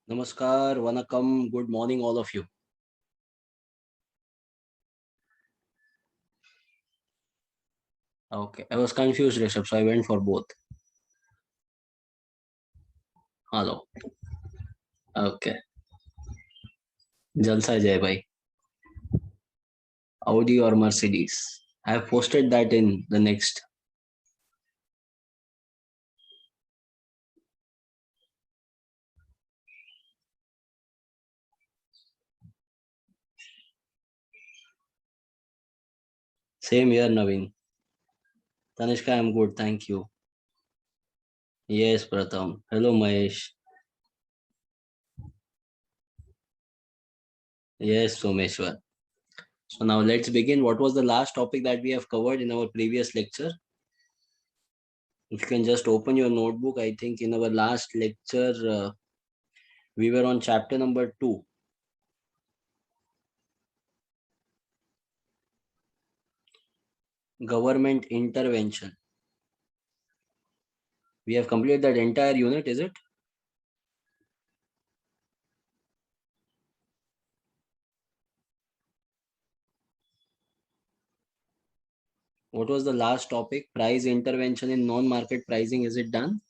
Namaskar, Vanakkam, good morning, all of you. Okay, I was confused, Rishabh, so I went for both. Hello. Okay, Jalsa Jai Bhai. Audi or Mercedes? I have posted that in the next. Same here, Naveen. Tanishka, I'm good, thank you. Yes, Pratham. Hello, Mahesh. Yes, Someshwar. So now let's begin. What was the last topic that we have covered in our previous lecture? If you can just open your notebook, I think in our last lecture, we were on chapter number 2. Government intervention. We have completed that entire unit, is it? What was the last topic? Price intervention in non-market pricing. Is it done?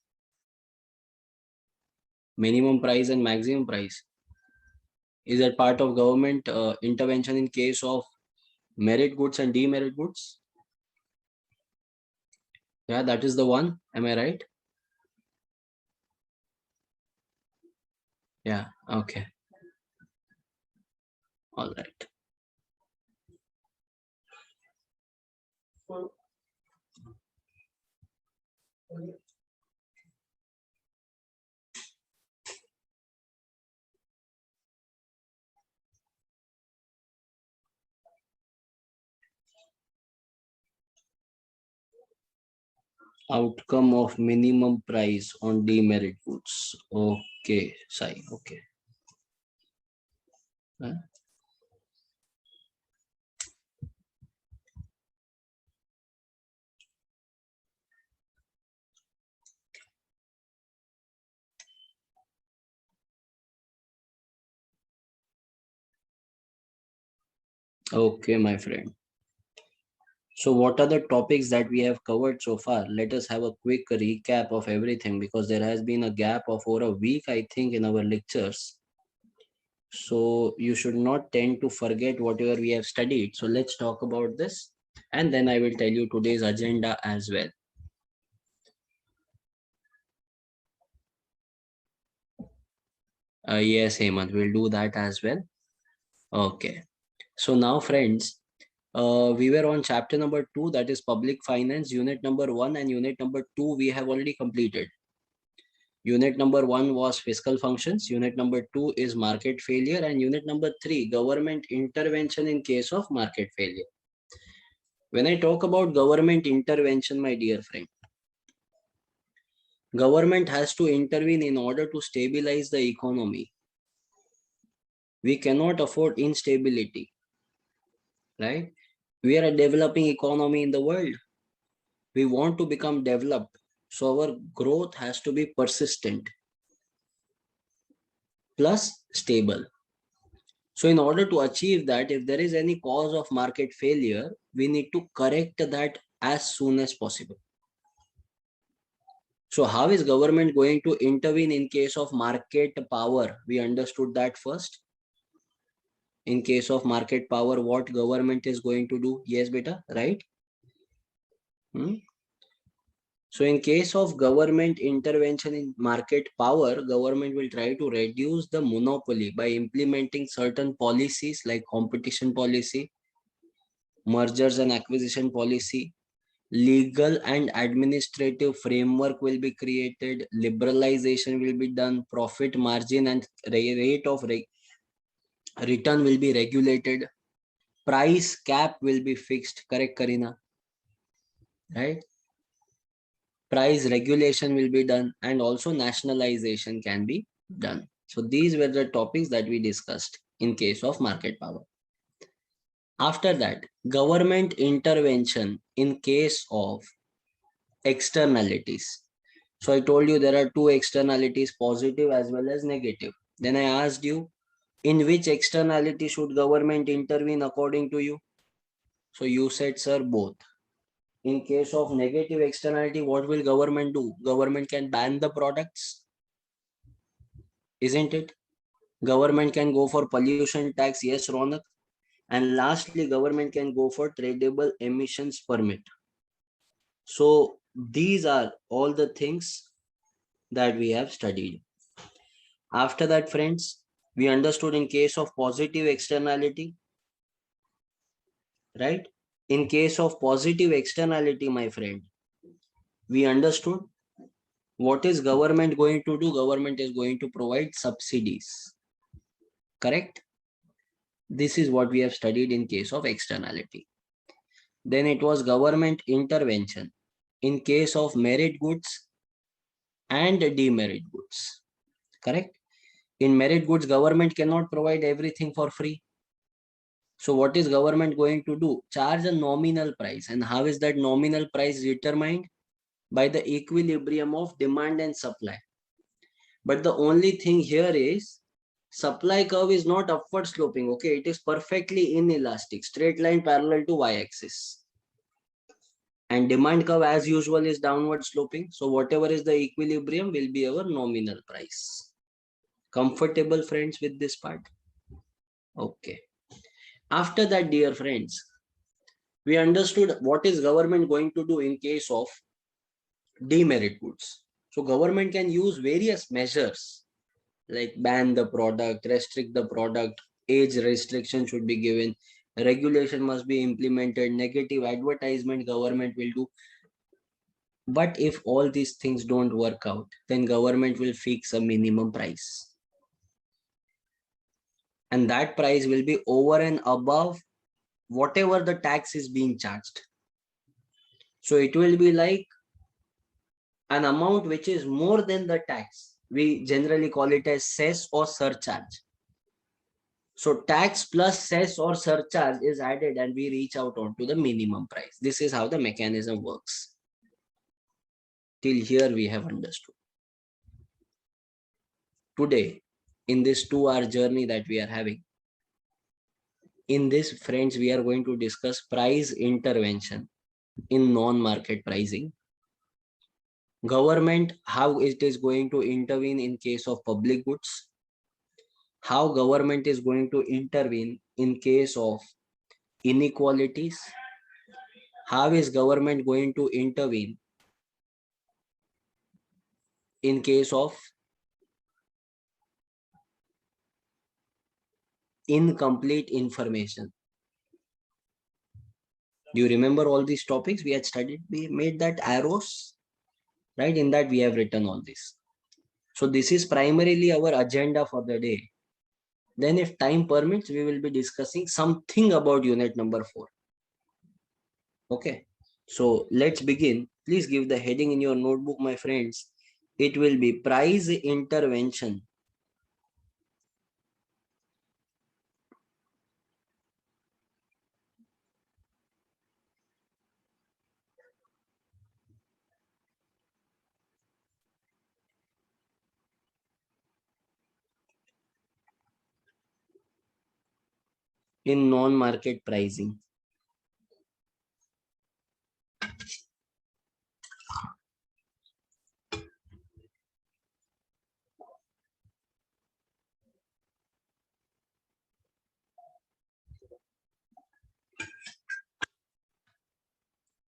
Minimum price and maximum price. Is that part of government intervention in case of merit goods and demerit goods? Yeah, that is the one. Am I right? Yeah. Okay. All right. Outcome of minimum price on demerit goods. Okay, Sai. Okay. Huh? Okay, my friend. So, what are the topics that we have covered so far? Let us have a quick recap of everything because there has been a gap of over a week, I think, in our lectures. So, you should not tend to forget whatever we have studied. So, let's talk about this and then I will tell you today's agenda as well. Yes, Hemant, we'll do that as well. Okay. So, now, friends, we were on chapter number 2, that is public finance, unit number 1 and unit number 2 we have already completed. Unit number 1 was fiscal functions, unit number 2 is market failure, and unit number 3 government intervention in case of market failure. When I talk about government intervention, my dear friend, government has to intervene in order to stabilize the economy. We cannot afford instability, right? We are a developing economy in the world. We want to become developed, so our growth has to be persistent plus stable. So in order to achieve that, if there is any cause of market failure, we need to correct that as soon as possible. So how is government going to intervene in case of market power? We understood that first. In case of market power, what government is going to do? Yes, beta, right? Hmm? So in case of government intervention in market power, government will try to reduce the monopoly by implementing certain policies like competition policy, mergers and acquisition policy, legal and administrative framework will be created, liberalization will be done, profit margin and rate of return will be regulated, price cap will be fixed, correct Karina, right? Price regulation will be done and also nationalization can be done. So these were the topics that we discussed in case of market power. After that, government intervention in case of externalities. So I told you there are two externalities, positive as well as negative. Then I asked you, in which externality should government intervene according to you? So you said, sir, both. In case of negative externality, what will government do? Government can ban the products, isn't it? Government can go for pollution tax, yes, Ronak. And lastly, government can go for tradable emissions permit. So these are all the things that we have studied. After that, friends, we understood in case of positive externality, right? In case of positive externality, my friend, we understood what is government going to do. Government is going to provide subsidies, correct? This is what we have studied in case of externality. Then it was government intervention in case of merit goods and demerit goods, correct? In merit goods, government cannot provide everything for free. So what is government going to do? Charge a nominal price. And how is that nominal price determined? By the equilibrium of demand and supply. But the only thing here is supply curve is not upward sloping. Okay, it is perfectly inelastic, straight line parallel to y-axis. And demand curve as usual is downward sloping. So whatever is the equilibrium will be our nominal price. Comfortable, friends, with this part? Okay. After that, dear friends, we understood what is government going to do in case of demerit goods. So government can use various measures like ban the product, restrict the product, age restriction should be given, regulation must be implemented, negative advertisement government will do. But if all these things don't work out, then government will fix a minimum price. And that price will be over and above whatever the tax is being charged. So it will be like an amount which is more than the tax. We generally call it as cess or surcharge. So tax plus cess or surcharge is added and we reach out onto the minimum price. This is how the mechanism works. Till here we have understood. Today, in this 2-hour journey that we are having, in this, friends, we are going to discuss price intervention in non-market pricing. Government, how it is going to intervene in case of public goods. How government is going to intervene in case of inequalities. How is government going to intervene in case of incomplete information? Do you remember all these topics we had studied? We made that arrows, right? In that we have written all this. So this is primarily our agenda for the day. Then if time permits, we will be discussing something about unit number 4. Okay. So let's begin. Please give the heading in your notebook, my friends. It will be price intervention. In non-market pricing.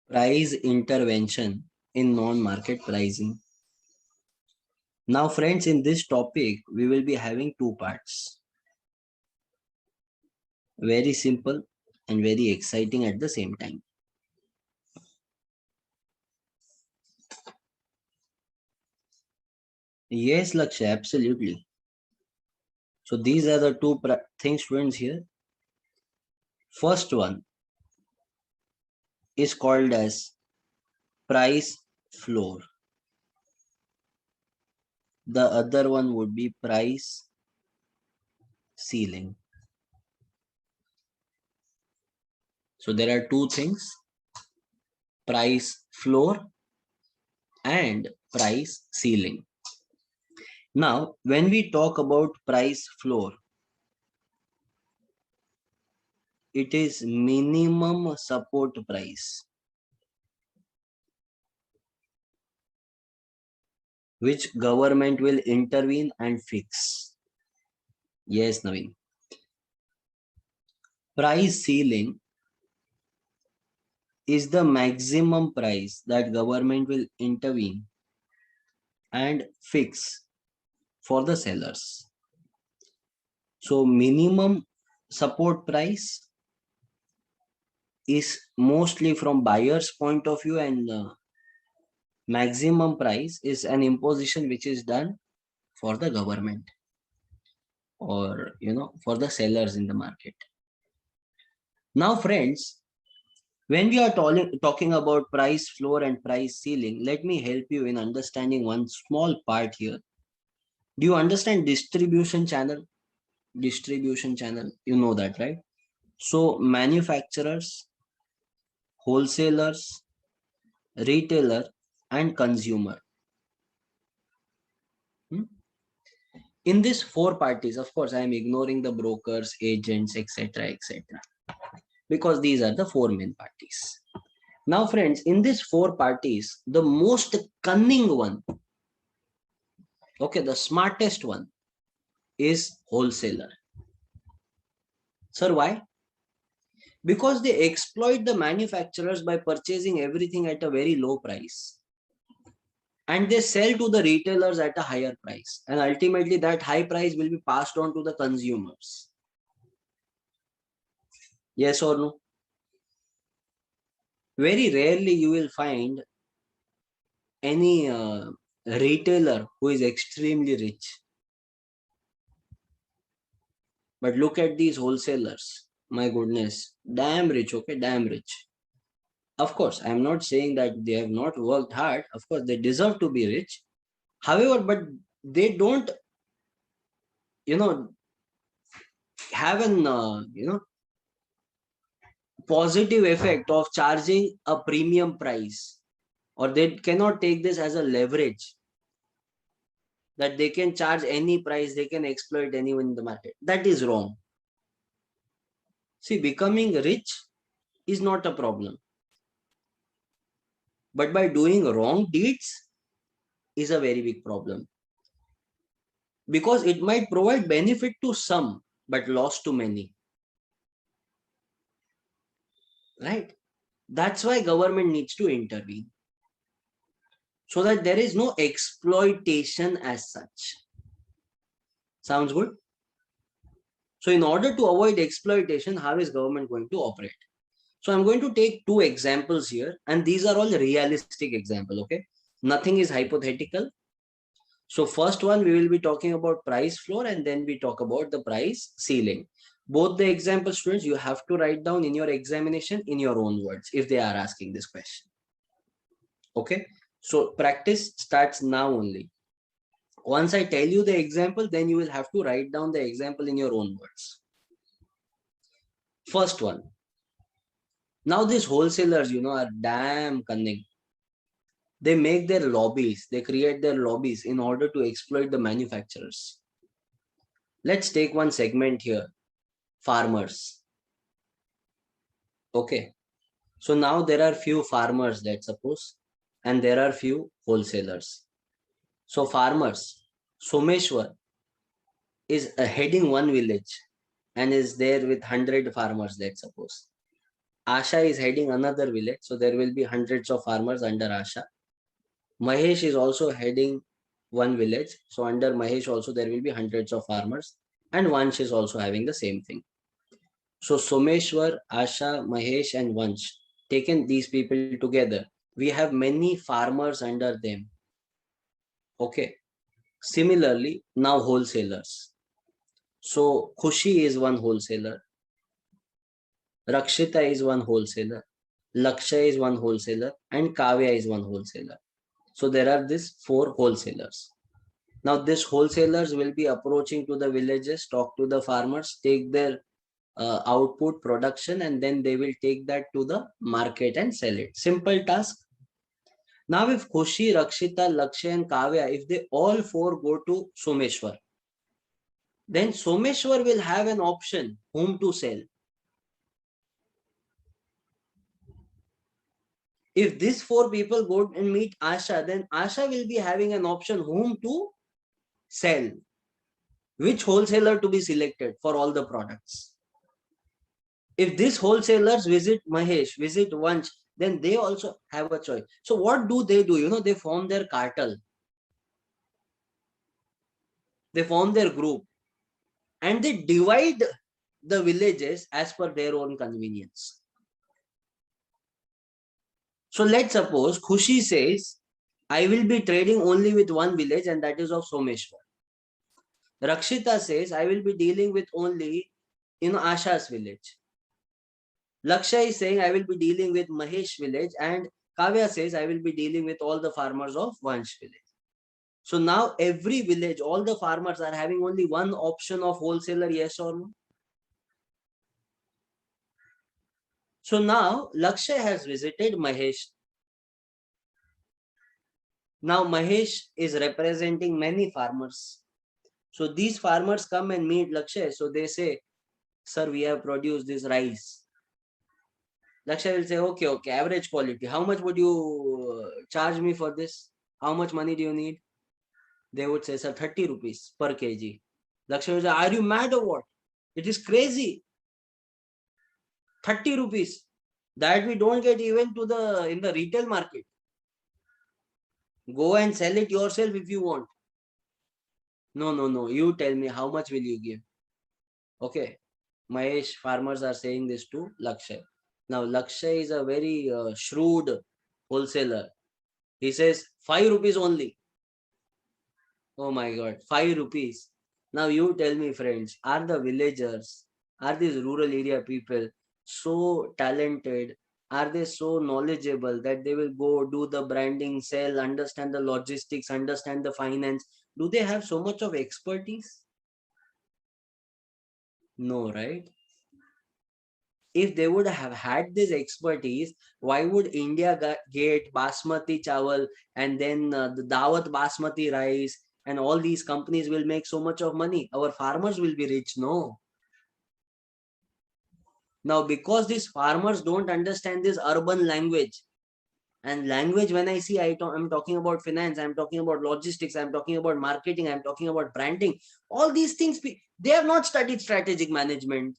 Price intervention in non-market pricing. Now, friends, in this topic, we will be having 2 parts. Very simple and very exciting at the same time. Yes, Lakshay, absolutely. So these are the 2 things, friends, here. First one is called as price floor. The other one would be price ceiling. So there are 2 things, price floor and price ceiling. Now, when we talk about price floor, it is minimum support price, which government will intervene and fix. Yes, Naveen. Price ceiling is the maximum price that government will intervene and fix for the sellers. So minimum support price is mostly from buyer's point of view, and maximum price is an imposition which is done for the government, or for the sellers in the market. Now friends, when we are talking about price floor and price ceiling, let me help you in understanding one small part here. Do you understand distribution channel? Distribution channel, you know that, right? So manufacturers, wholesalers, retailer, and consumer. Hmm? In these four parties, of course, I am ignoring the brokers, agents, etc., etc., because these are the four main parties. Now, friends, in these four parties, the most cunning one, okay, the smartest one is wholesaler. Sir, why? Because they exploit the manufacturers by purchasing everything at a very low price, and they sell to the retailers at a higher price, and ultimately that high price will be passed on to the consumers. Yes or no? Very rarely you will find any retailer who is extremely rich. But look at these wholesalers. My goodness, damn rich, okay, damn rich. Of course, I'm not saying that they have not worked hard. Of course, they deserve to be rich. However, but they don't, you know, have an, positive effect of charging a premium price, or they cannot take this as a leverage that they can charge any price, they can exploit anyone in the market. That is wrong. See, becoming rich is not a problem, but by doing wrong deeds is a very big problem, because it might provide benefit to some but loss to many, right? That's why government needs to intervene, so that there is no exploitation as such. Sounds good? So in order to avoid exploitation, how is government going to operate? So I'm going to take two examples here, and these are all realistic example, okay? Nothing is hypothetical. So first one, we will be talking about price floor, and then we talk about the price ceiling. Both the example, students, you have to write down in your examination in your own words if they are asking this question. Okay, so practice starts now only. Once I tell you the example, then you will have to write down the example in your own words. First one. Now these wholesalers, are damn cunning. They make their lobbies, they create their lobbies in order to exploit the manufacturers. Let's take one segment here, farmers. Okay, so now there are few farmers, let's suppose, and there are few wholesalers. So farmers, Someshwar is heading one village and is there with 100 farmers, let's suppose. Asha is heading another village, so there will be hundreds of farmers under Asha. Mahesh is also heading one village, so under Mahesh also there will be hundreds of farmers, and Vansh is also having the same thing. So Someshwar, Asha, Mahesh, and Vansh, taken these people together, we have many farmers under them. Okay. Similarly, now wholesalers. So Khushi is one wholesaler, Rakshita is one wholesaler, Lakshay is one wholesaler, and Kavya is one wholesaler. So there are these four wholesalers. Now these wholesalers will be approaching to the villages, talk to the farmers, take their output production, and then they will take that to the market and sell it. Simple task. Now, if Khushi, Rakshita, Lakshay, and Kavya, if they all four go to Someshwar, then Someshwar will have an option whom to sell. If these four people go and meet Asha, then Asha will be having an option whom to sell, which wholesaler to be selected for all the products. If these wholesalers visit Mahesh, visit Vanch, then they also have a choice. So what do? They form their cartel. They form their group and they divide the villages as per their own convenience. So let's suppose Khushi says, I will be trading only with one village and that is of Someshwar. Rakshita says, I will be dealing with only Asha's village. Lakshay is saying, I will be dealing with Mahesh village, and Kavya says, I will be dealing with all the farmers of Vansh village. So now every village, all the farmers are having only one option of wholesaler, yes or no? So now Lakshay has visited Mahesh. Now Mahesh is representing many farmers. So these farmers come and meet Lakshay. So they say, sir, we have produced this rice. Lakshay will say, okay, average quality. How much would you charge me for this? How much money do you need? They would say, sir, 30 rupees per kg. Lakshay will say, are you mad or what? It is crazy. 30 rupees. That we don't get even in the retail market. Go and sell it yourself if you want. No. You tell me how much will you give? Okay. Mahesh, farmers are saying this to Lakshay. Now, Lakshay is a very shrewd wholesaler. He says 5 rupees only. Oh my God, 5 rupees. Now you tell me, friends, are the villagers, are these rural area people so talented? Are they so knowledgeable that they will go do the branding, sell, understand the logistics, understand the finance? Do they have so much of expertise? No, right? If they would have had this expertise, why would India get Basmati chawal and then the Dawat Basmati rice and all these companies will make so much of money? Our farmers will be rich, no? Now, because these farmers don't understand this urban language, and language, when I see, I'm talking about finance, I'm talking about logistics, I'm talking about marketing, I'm talking about branding, all these things, they have not studied strategic management.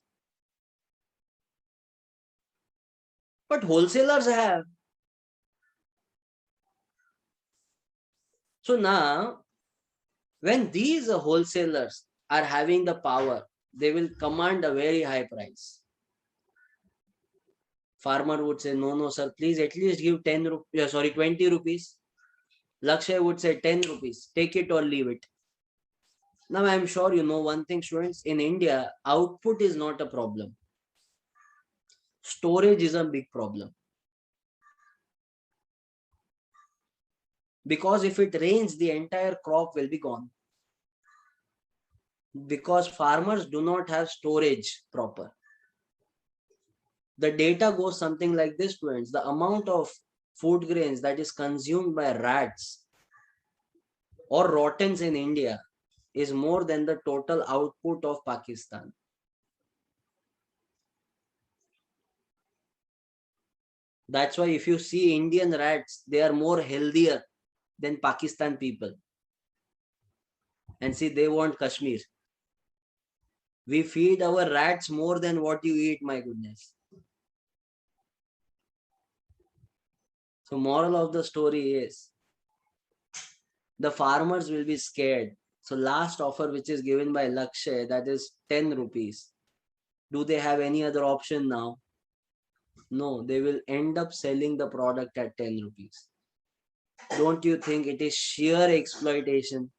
But wholesalers have. So now, when these wholesalers are having the power, they will command a very high price. Farmer would say, no, sir, please at least give 20 rupees. Lakshay would say 10 rupees, take it or leave it. Now, I'm sure you know one thing, students, in India, output is not a problem. Storage is a big problem. Because if it rains, the entire crop will be gone. Because farmers do not have storage proper. The data goes something like this, students. The amount of food grains that is consumed by rats or rottens in India is more than the total output of Pakistan. That's why if you see Indian rats, they are more healthier than Pakistan people. And see, they want Kashmir. We feed our rats more than what you eat, my goodness. So moral of the story is, the farmers will be scared. So last offer which is given by Lakshay, that is 10 rupees. Do they have any other option now? No, they will end up selling the product at 10 rupees. Don't you think it is sheer exploitation?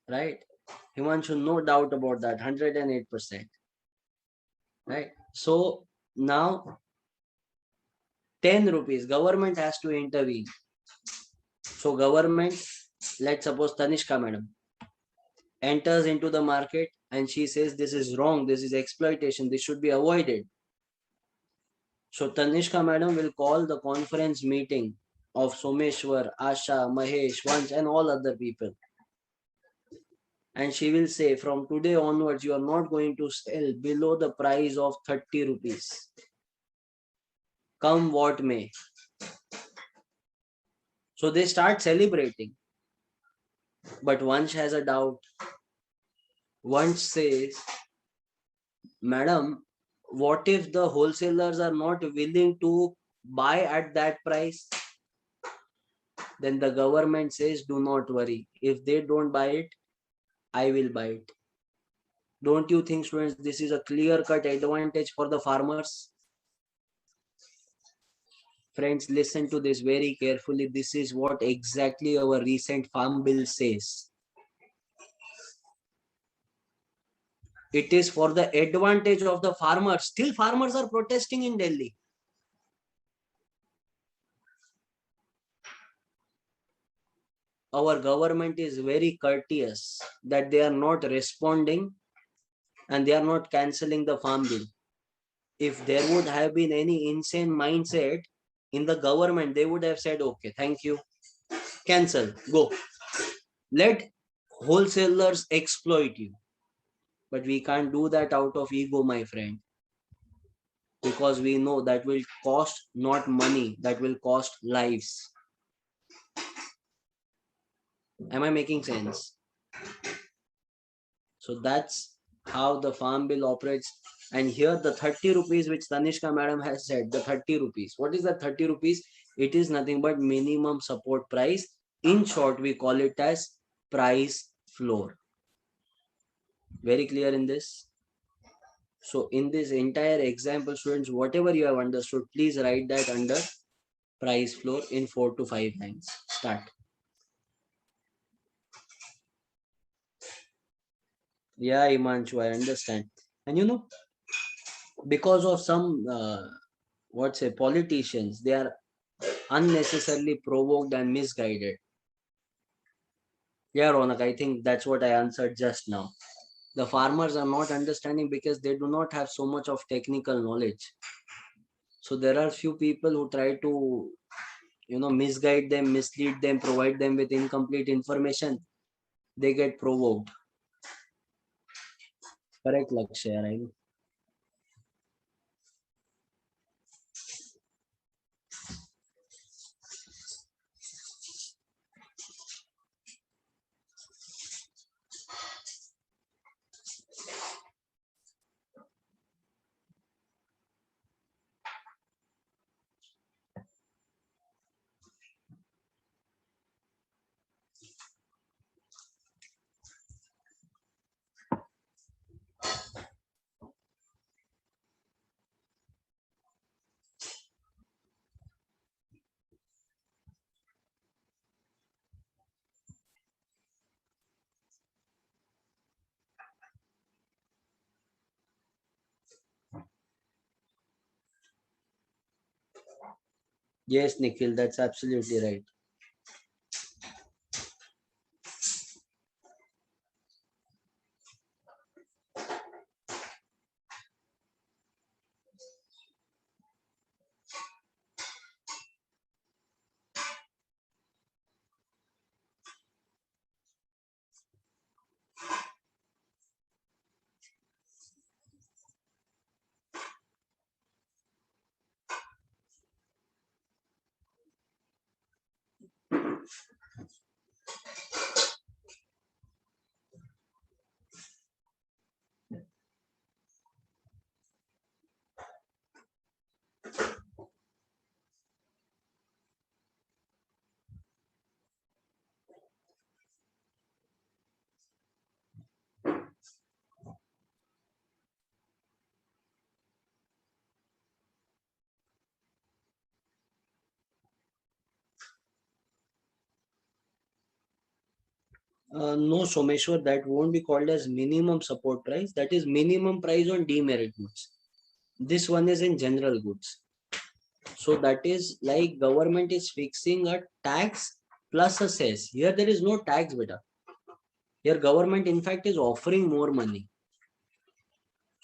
Right? Himanshu, no doubt about that, 108%. Right? So now 10 rupees, government has to intervene. So government, let's suppose Tanishka madam enters into the market and she says this is wrong, this is exploitation, this should be avoided. So Tanishka madam will call the conference meeting of Someshwar, Asha, Mahesh, Vansh and all other people. And she will say, from today onwards, you are not going to sell below the price of 30 rupees. Come what may. So they start celebrating. But Vansh has a doubt. Vansh says, Madam, what if the wholesalers are not willing to buy at that price? Then the government says, do not worry. If they don't buy it, I will buy it. Don't you think, students, this is a clear-cut advantage for the farmers? Friends, listen to this very carefully. This is what exactly our recent farm bill says. It is for the advantage of the farmers. Still farmers are protesting in Delhi. Our government is very courteous that they are not responding and they are not cancelling the farm bill. If there would have been any insane mindset in the government, they would have said, okay, thank you, cancel, go. Let wholesalers exploit you. But we can't do that out of ego, my friend, because we know that will cost not money, that will cost lives. Am I making sense? So that's how the farm bill operates. And here the 30 rupees which Tanishka madam has said, the 30 rupees. What is the 30 rupees? It is nothing but minimum support price. In short, we call it as price floor. Very clear in this? So in this entire example, students, whatever you have understood, please write that under price floor in 4 to 5 lines. Start. Yeah, Imanshu, I understand. And you know, because of some what's say politicians, they are unnecessarily provoked and misguided. Yeah, Ronak, I think that's what I answered just now. The farmers are not understanding because they do not have so much of technical knowledge. So there are few people who try to, misguide them, mislead them, provide them with incomplete information. They get provoked. Correct, Lakshya, right? Yes, Nikhil, that's absolutely right. No, Someshwar, that won't be called as minimum support price. That is minimum price on demerit goods. This one is in general goods. So that is like government is fixing a tax plus a cess. Here there is no tax, beta. Here government in fact is offering more money.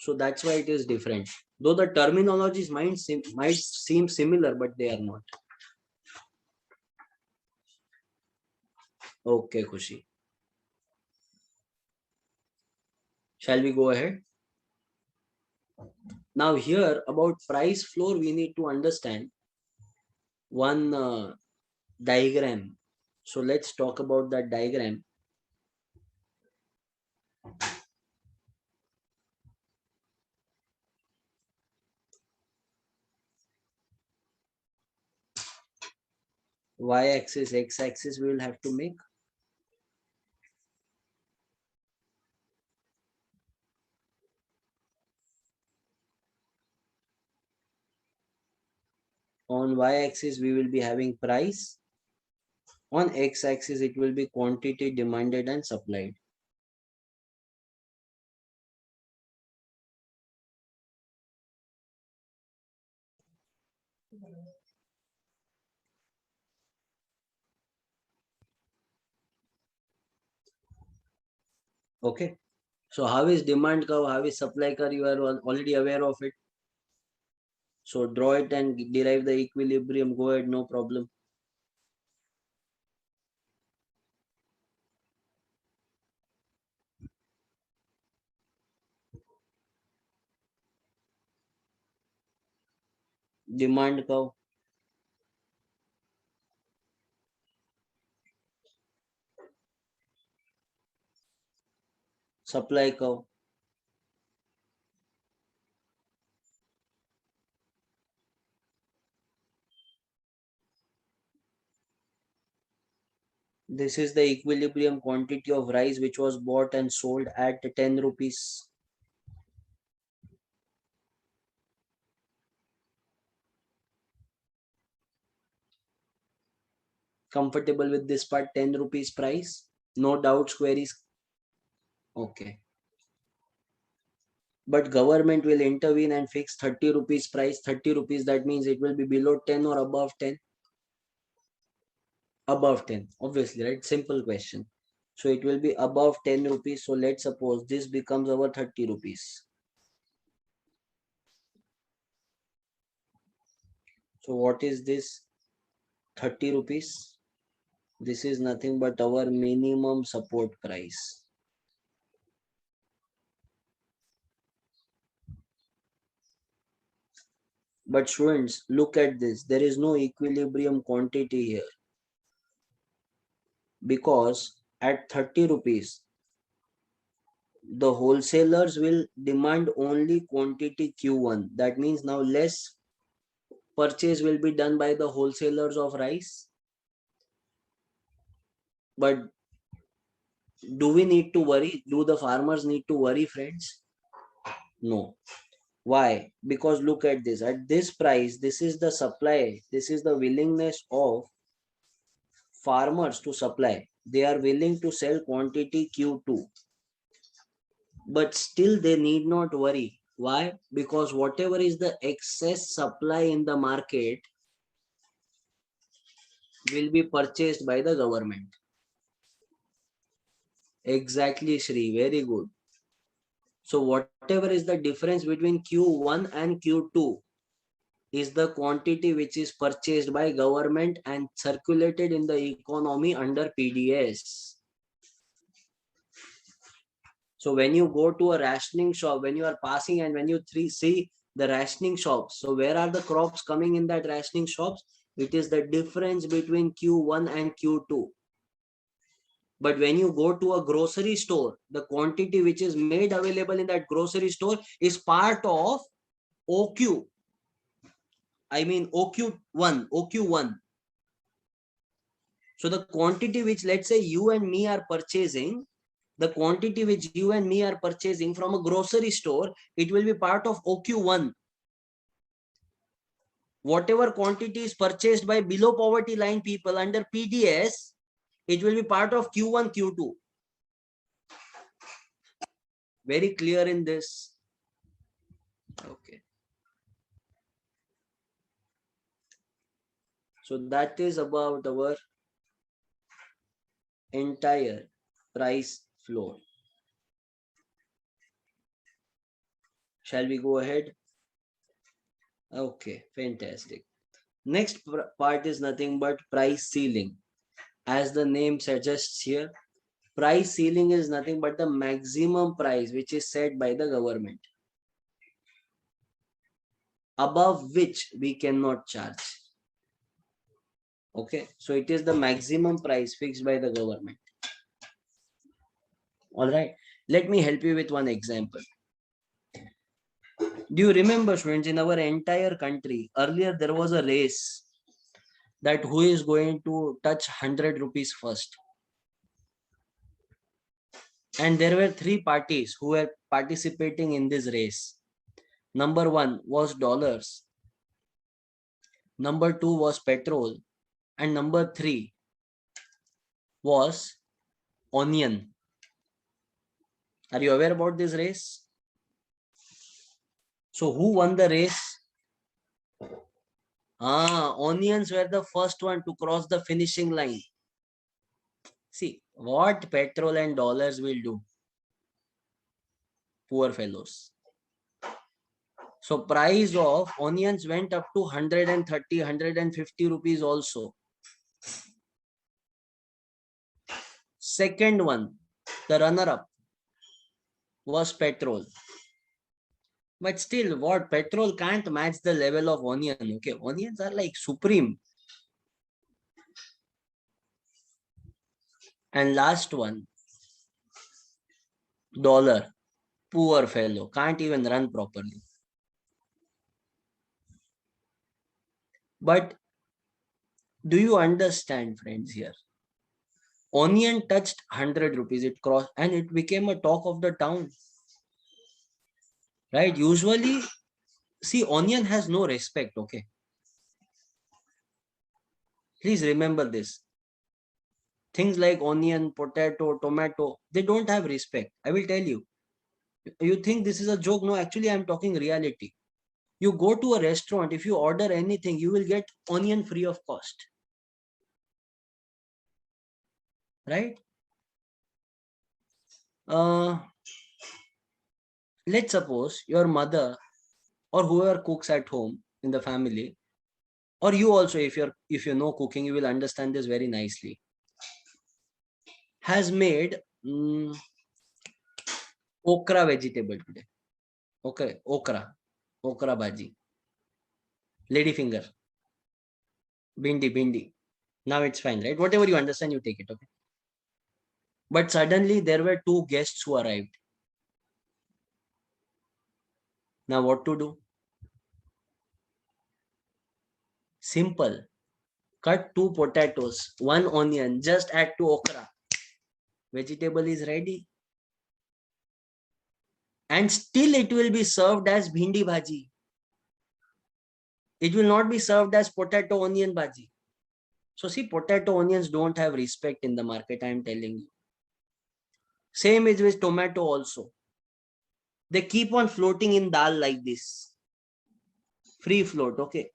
So that's why it is different. Though the terminologies might seem similar, but they are not. Okay, Khushi. Shall we go ahead? Now here about price floor, we need to understand one diagram. So let's talk about that diagram. Y-axis, X-axis we will have to make. On Y-axis we will be having price. On X-axis it will be quantity demanded and supplied. Okay. So how is demand curve? How is supply curve? You are already aware of it. So draw it and derive the equilibrium. Go ahead, no problem. Demand curve, supply curve. This is the equilibrium quantity of rice which was bought and sold at 10 rupees. Comfortable with this part, 10 rupees price? No doubts, queries? Okay. But government will intervene and fix 30 rupees price. 30 rupees, that means it will be below 10 or above 10? Above 10, obviously, right? Simple question. So it will be above 10 rupees. So let's suppose this becomes our 30 rupees. So what is this 30 rupees? This is nothing but our minimum support price. But students, look at this. There is no equilibrium quantity here because at 30 rupees, the wholesalers will demand only quantity Q1. That means now less purchase will be done by the wholesalers of rice. But do we need to worry? Do the farmers need to worry, friends? No. Why? Because look at this. At this price, this is the supply. This is the willingness of farmers to supply. They are willing to sell quantity Q2. But still they need not worry. Why? Because whatever is the excess supply in the market will be purchased by the government. Exactly, Shri. Very good. So whatever is the difference between Q1 and Q2 is the quantity which is purchased by government and circulated in the economy under PDS. So when you go to a rationing shop, when you are passing and when you see the rationing shops, so where are the crops coming in that rationing shops? It is the difference between Q1 and Q2. But when you go to a grocery store, the quantity which is made available in that grocery store is part of OQ. I mean OQ1, OQ1. So the quantity which, let's say, you and me are purchasing, the quantity which you and me are purchasing from a grocery store, it will be part of OQ1. Whatever quantity is purchased by below poverty line people under PDS, it will be part of Q1, Q2. Very clear in this. Okay. So that is about our entire price floor. Shall we go ahead? Okay, fantastic. Next part is nothing but price ceiling. As the name suggests here, price ceiling is nothing but the maximum price which is set by the government, above which we cannot charge. Okay, so it is the maximum price fixed by the government. All right, let me help you with one example. Do you remember, students, in our entire country, earlier there was a race that who is going to touch 100 rupees first? And there were three parties who were participating in this race. Number one was dollars, number two was petrol, and number three was onion. Are you aware about this race? So who won the race? Onions were the first one to cross the finishing line. See what petrol and dollars will do. Poor fellows. So price of onions went up to 130, 150 rupees also. Second one, the runner-up was petrol. But still, what petrol can't match the level of onion. Okay, onions are like supreme. And last one, dollar. Poor fellow, can't even run properly. But do you understand, friends, here? Onion touched 100 rupees, it crossed and it became a talk of the town. Right? Usually, see, onion has no respect, okay? Please remember this. Things like onion, potato, tomato, they don't have respect. I will tell you. You think this is a joke? No, actually, I'm talking reality. You go to a restaurant, if you order anything, you will get onion free of cost. Right? Let's suppose your mother or whoever cooks at home in the family, or you also, if you know cooking, you will understand this very nicely, has made okra vegetable today. Okay, okra bhaji, lady finger, bindi. Now it's fine, right? Whatever you understand, you take it, okay? But suddenly there were two guests who arrived. Now what to do? Simple. Cut two potatoes, one onion, just add to okra. Vegetable is ready. And still it will be served as bhindi bhaji. It will not be served as potato onion bhaji. So see, potato onions don't have respect in the market, I am telling you. Same is with tomato also. They keep on floating in dal like this. Free float, okay.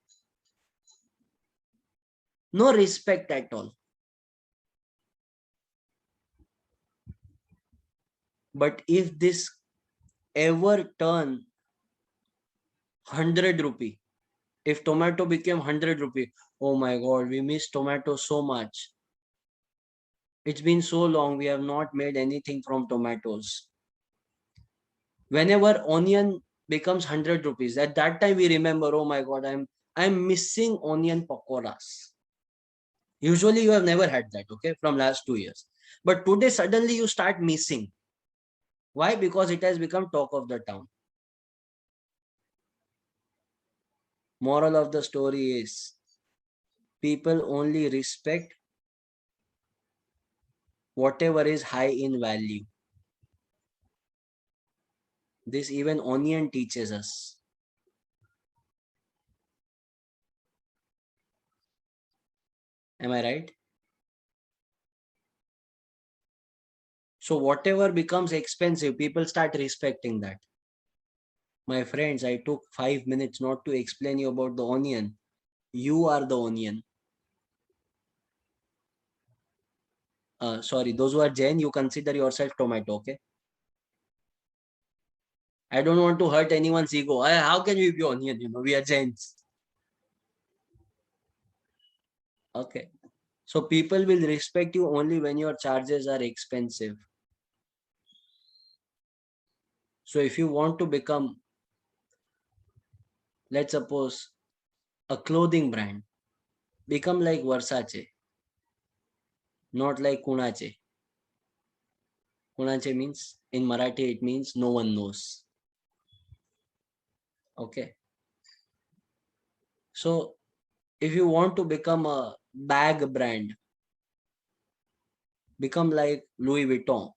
No respect at all. But if this ever turn 100 rupee, if tomato became 100 rupee, oh my God, we miss tomato so much. It's been so long, we have not made anything from tomatoes. Whenever onion becomes 100 rupees, at that time we remember, oh my God, I'm missing onion pakoras. Usually you have never had that, okay, from last 2 years. But today suddenly you start missing. Why? Because it has become talk of the town. Moral of the story is people only respect whatever is high in value. This even onion teaches us. Am I right? So whatever becomes expensive, people start respecting that. My friends, I took 5 minutes not to explain you about the onion. You are the onion. Sorry, those who are Jain, you consider yourself tomato, okay? I don't want to hurt anyone's ego. How can we be onion? We are Jains. Okay. So people will respect you only when your charges are expensive. So if you want to become, let's suppose, a clothing brand, become like Versace, not like Kunache. Kunache means, in Marathi, it means no one knows. Okay. So if you want to become a bag brand, become like Louis Vuitton,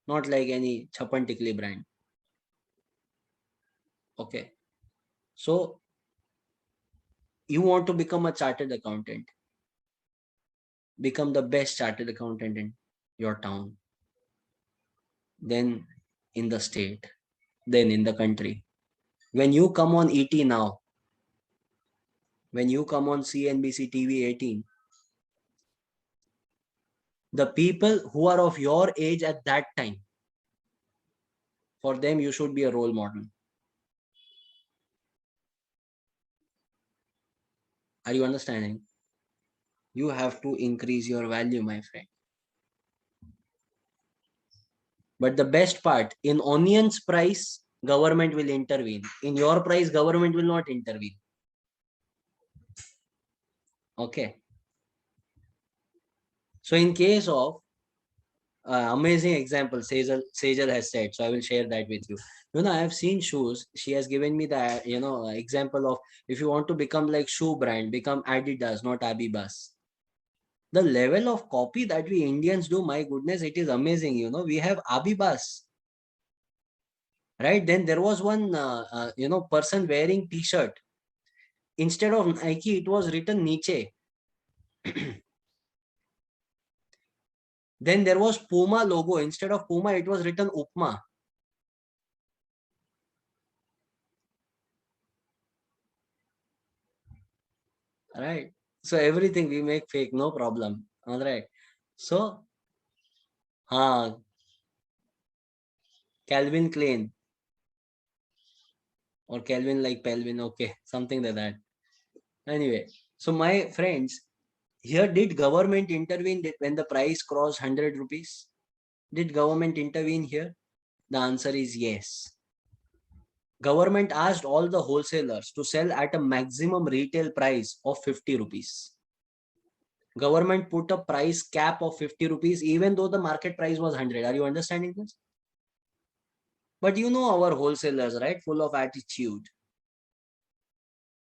not like any Chapan Tikli brand. Okay. So you want to become a chartered accountant, become the best chartered accountant in your town, then in the state, then in the country. When you come on ET now, when you come on CNBC TV 18, the people who are of your age at that time, for them, you should be a role model. Are you understanding? You have to increase your value, my friend. But the best part, in onions price, government will intervene. In your price, government will not intervene. Okay. So in case of amazing example, Sejal has said, so I will share that with you. I have seen shoes. She has given me the example of, if you want to become like shoe brand, become Adidas, not Abibas. The level of copy that we Indians do, my goodness, it is amazing. We have Abibas, right? Then there was one person wearing t-shirt. Instead of Nike, it was written Nietzsche. Then there was Puma logo. Instead of Puma, it was written Upma. Right. So everything we make fake, no problem. All right. So, Calvin Klein or Calvin like Pelvin. Okay. Something like that. Anyway. So my friends, here did government intervene when the price crossed 100 rupees? Did government intervene here? The answer is yes. Government asked all the wholesalers to sell at a maximum retail price of 50 rupees. Government put a price cap of 50 rupees even though the market price was 100. Are you understanding this? But our wholesalers, right? Full of attitude.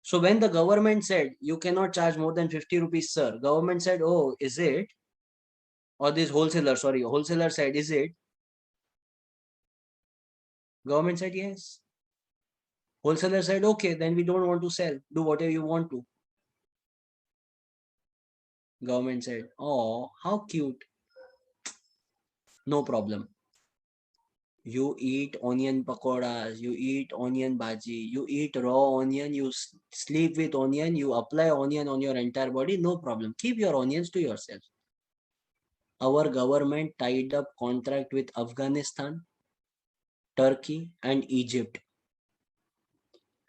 So when the government said, you cannot charge more than 50 rupees, sir. Government said, oh, is it? Or this wholesaler said, is it? Government said, yes. Wholesaler said, okay, then we don't want to sell. Do whatever you want to. Government said, oh, how cute. No problem. You eat onion pakoras, you eat onion bhaji, you eat raw onion, you sleep with onion, you apply onion on your entire body, no problem. Keep your onions to yourself. Our government tied up contract with Afghanistan, Turkey, and Egypt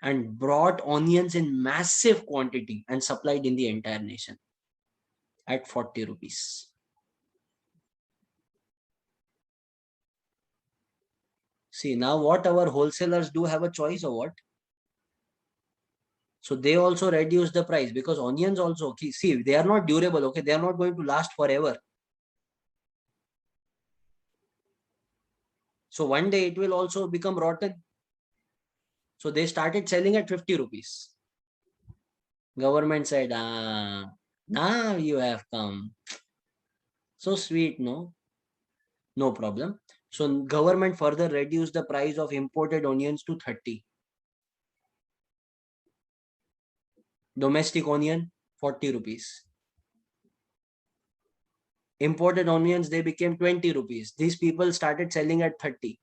and brought onions in massive quantity and supplied in the entire nation at 40 rupees. See, now what our wholesalers do have a choice or what? So they also reduce the price because onions also, see, they are not durable, okay? They are not going to last forever. So one day it will also become rotten. So they started selling at 50 rupees. Government said, now you have come. So sweet, no? No problem. So government further reduced the price of imported onions to 30. Domestic onion, 40 rupees. Imported onions, they became 20 rupees. These people started selling at 30.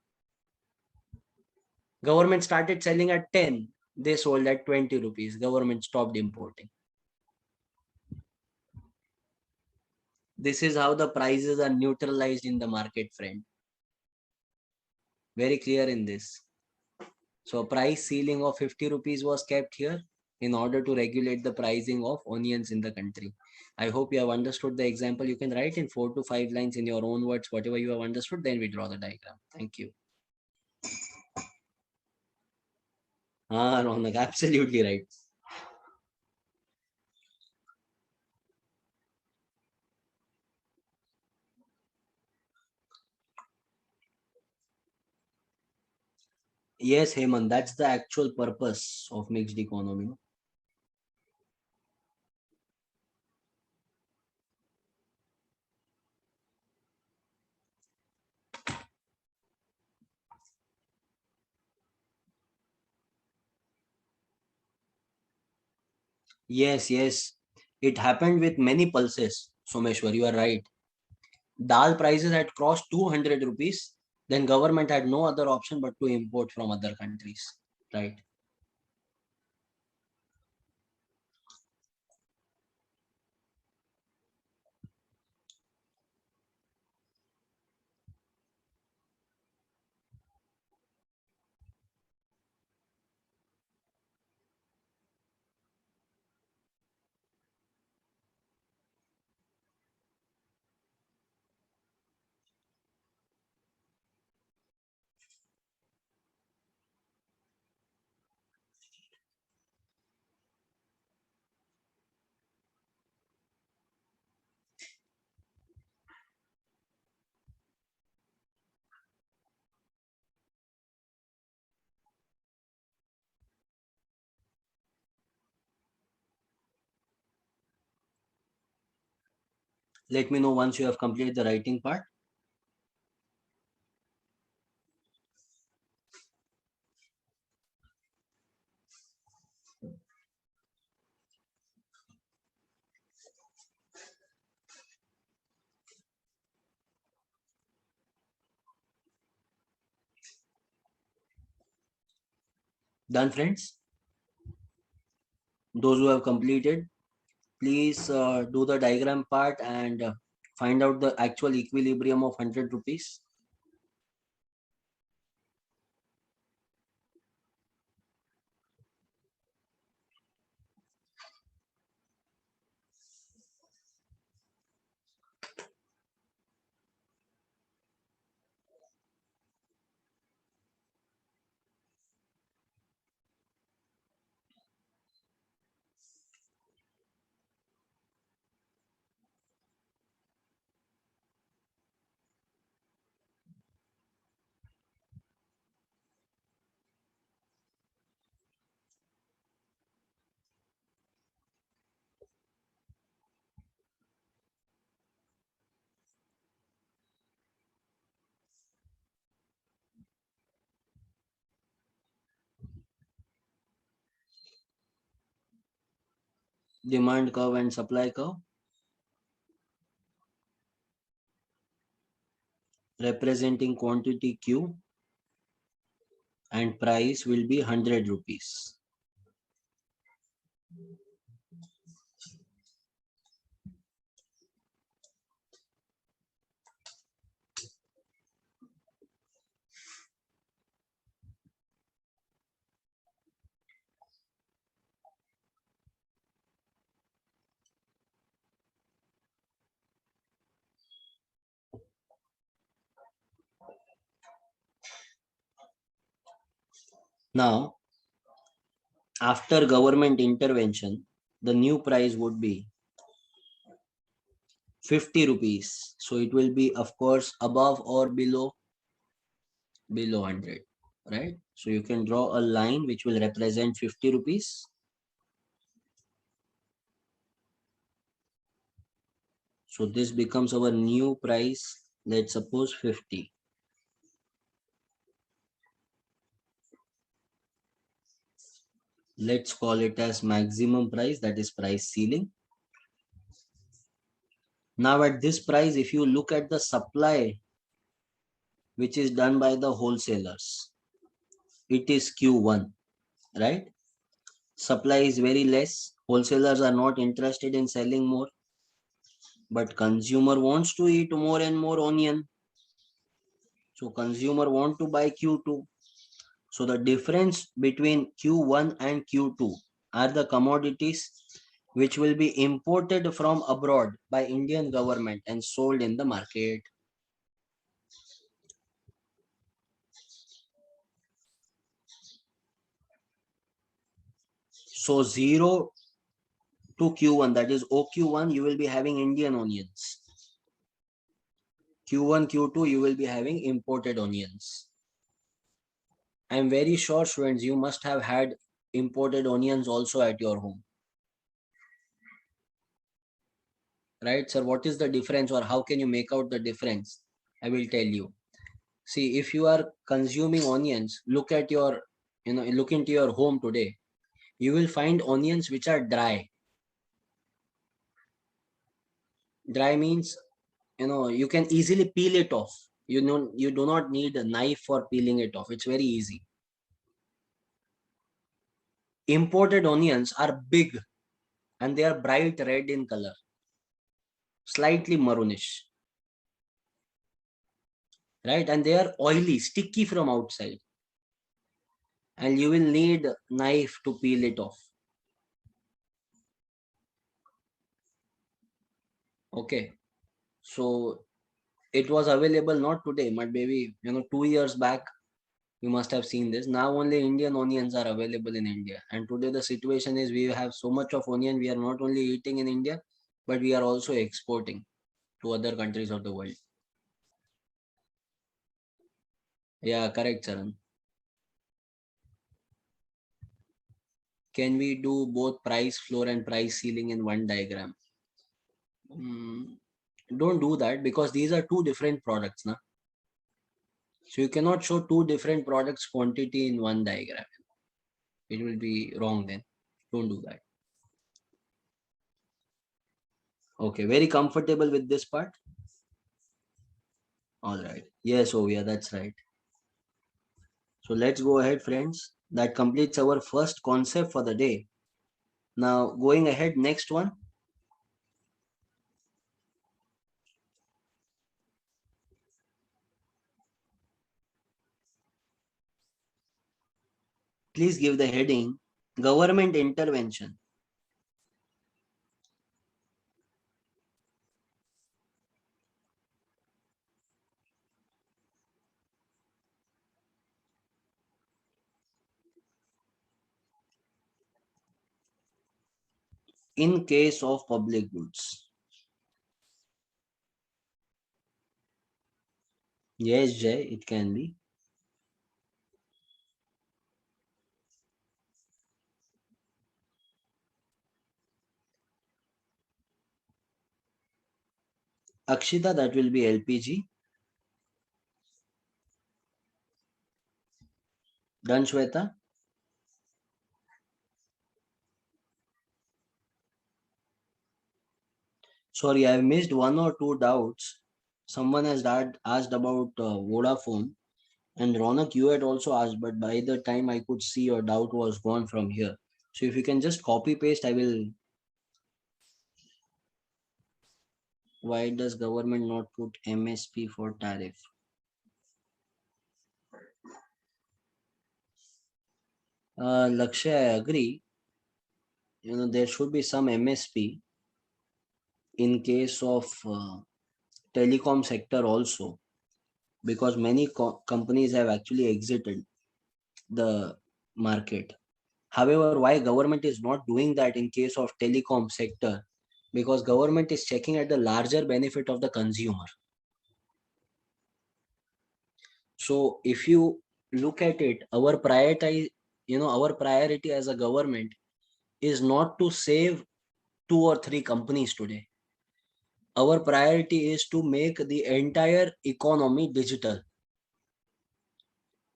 Government started selling at 10. They sold at 20 rupees. Government stopped importing. This is how the prices are neutralized in the market, friend. Very clear in this. So price ceiling of 50 rupees was kept here in order to regulate the pricing of onions in the country. I hope you have understood the example. You can write in 4 to 5 lines in your own words, whatever you have understood, then we draw the diagram. Thank you. Ah, Ronak, absolutely right. Yes, Heyman, that's the actual purpose of mixed economy. Yes, yes. It happened with many pulses. Someshwar, you are right. Dal prices had crossed 200 rupees. Then government had no other option but to import from other countries. Right. Let me know once you have completed the writing part. Done, friends? Those who have completed, please do the diagram part and find out the actual equilibrium of 100 rupees. Demand curve and supply curve representing quantity Q and price will be 100 rupees. Now, after government intervention, the new price would be 50 rupees. So it will be, of course, above or below 100, right? So you can draw a line which will represent 50 rupees. So this becomes our new price. Let's suppose 50. Let's call it as maximum price, that is price ceiling. Now at this price, if you look at the supply, which is done by the wholesalers, it is Q1, right? Supply is very less. Wholesalers are not interested in selling more, but consumer wants to eat more and more onion. So consumer want to buy Q2. So the difference between Q1 and Q2 are the commodities which will be imported from abroad by Indian government and sold in the market. So 0 to Q1, that is OQ1, you will be having Indian onions. Q1, Q2, you will be having imported onions. I'm very sure, students, you must have had imported onions also at your home. Right, sir? What is the difference, or how can you make out the difference? I will tell you. See, if you are consuming onions, look at your, look into your home today. You will find onions which are dry. Dry means, you can easily peel it off. You do not need a knife for peeling it off. It's very easy. Imported onions are big and they are bright red in color, slightly maroonish, right? And they are oily, sticky from outside. And you will need knife to peel it off. Okay. So it was available not today, but maybe 2 years back. You must have seen this. Now only Indian onions are available in India. And today the situation is we have so much of onion. We are not only eating in India, but we are also exporting to other countries of the world. Yeah, correct, Charan. Can we do both price floor and price ceiling in one diagram? Don't do that because these are two different products. Na? So you cannot show two different products quantity in one diagram. It will be wrong then. Don't do that. Okay, very comfortable with this part. All right. Yes, Ovia, that's right. So let's go ahead, friends. That completes our first concept for the day. Now, going ahead, next one. Please give the heading Government Intervention. In case of public goods. Yes, Jay, it can be. Akshita, that will be LPG. Done, Shweta? Sorry, I've missed one or two doubts. Someone has asked about Vodafone, and Ronak, you had also asked, but by the time I could see your doubt was gone from here. So if you can just copy paste, I will. Why does government not put MSP for tariff? Lakshay, I agree. There should be some MSP in case of telecom sector also, because many companies have actually exited the market. However, why government is not doing that in case of telecom sector? Because government is checking at the larger benefit of the consumer. So if you look at it, our priority as a government is not to save two or three companies today. Our priority is to make the entire economy digital.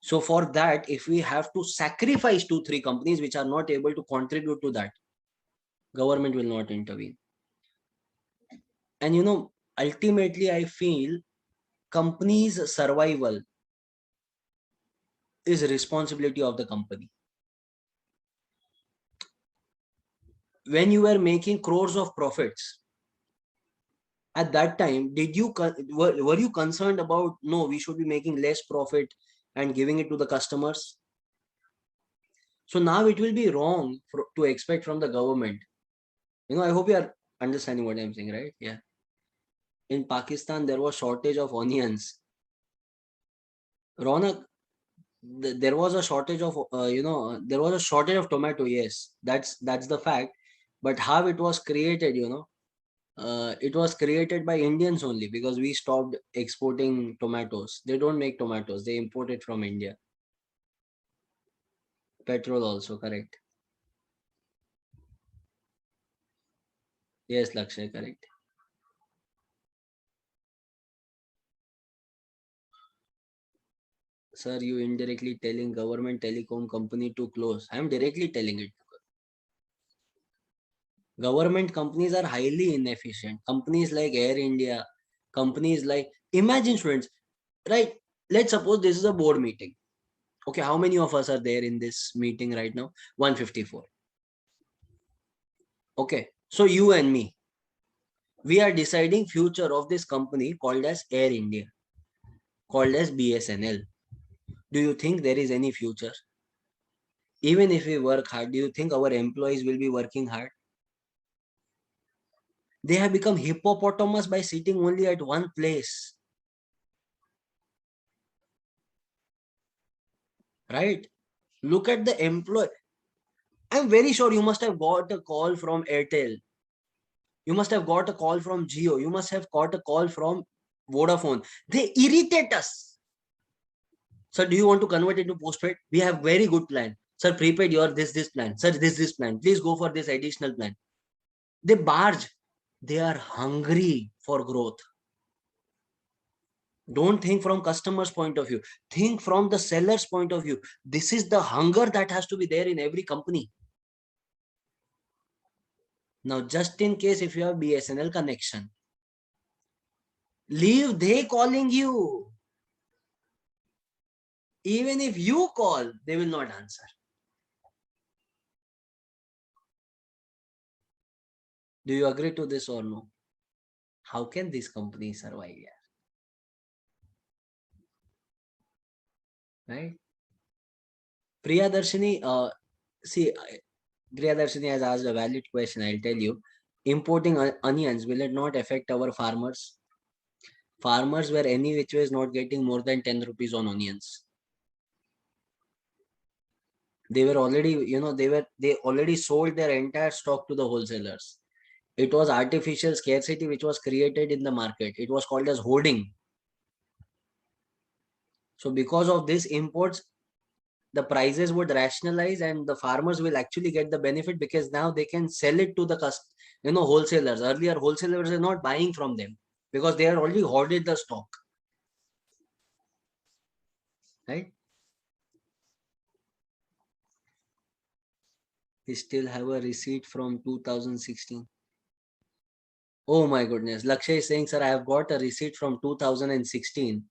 So for that, if we have to sacrifice two, three companies which are not able to contribute to that, government will not intervene. And ultimately, I feel companies' survival is responsibility of the company. When you were making crores of profits, at that time, were you concerned about no, we should be making less profit and giving it to the customers? So now it will be wrong to expect from the government. I hope you are understanding what I'm saying, right? Yeah. In Pakistan, there was shortage of onions. Ronak, there was a shortage of, there was a shortage of tomato. Yes, that's the fact. But how it was created, it was created by Indians only because we stopped exporting tomatoes. They don't make tomatoes; they import it from India. Petrol also, correct. Yes, Lakshay, correct. Sir, you indirectly telling government telecom company to close. I am directly telling it. Government companies are highly inefficient. Companies like Air India, companies like, imagine students, right? Let's suppose this is a board meeting. Okay, how many of us are there in this meeting right now? 154. Okay, so you and me, we are deciding future of this company called as Air India, called as BSNL. Do you think there is any future? Even if we work hard, do you think our employees will be working hard? They have become hippopotamus by sitting only at one place, right? Look at the employee. I'm very sure you must have got a call from Airtel. You must have got a call from Jio. You must have got a call from Vodafone. They irritate us. Sir, do you want to convert into postpaid? We have very good plan. Sir, prepaid, your this plan. Sir, this plan. Please go for this additional plan. They barge. They are hungry for growth. Don't think from customer's point of view. Think from the seller's point of view. This is the hunger that has to be there in every company. Now, just in case if you have BSNL connection, leave they calling you. Even if you call, they will not answer. Do you agree to this or no? How can this company survive? Yeah, right? Priyadarshini, see, Priyadarshini has asked a valid question. I'll tell you. Importing onions, will it not affect our farmers? Farmers were any which ways not getting more than 10 rupees on onions. They were already, they already sold their entire stock to the wholesalers. It was artificial scarcity which was created in the market. It was called as hoarding. So because of this imports, the prices would rationalize and the farmers will actually get the benefit because now they can sell it to the wholesalers. Earlier, wholesalers are not buying from them because they had already hoarded the stock, right? We still have a receipt from 2016. Oh my goodness. Lakshay is saying, sir, I have got a receipt from 2016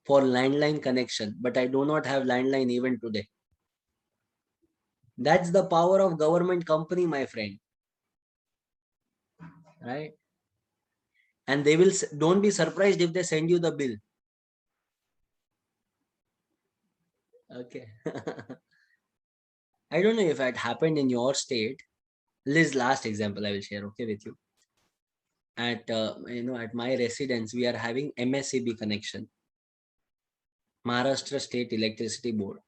for landline connection, but I do not have landline even today. That's the power of government company, my friend, right? And they will, don't be surprised if they send you the bill. Okay. I don't know if it happened in your state. This last example I will share, okay, with you. At my residence, we are having MSEB connection, Maharashtra State Electricity Board.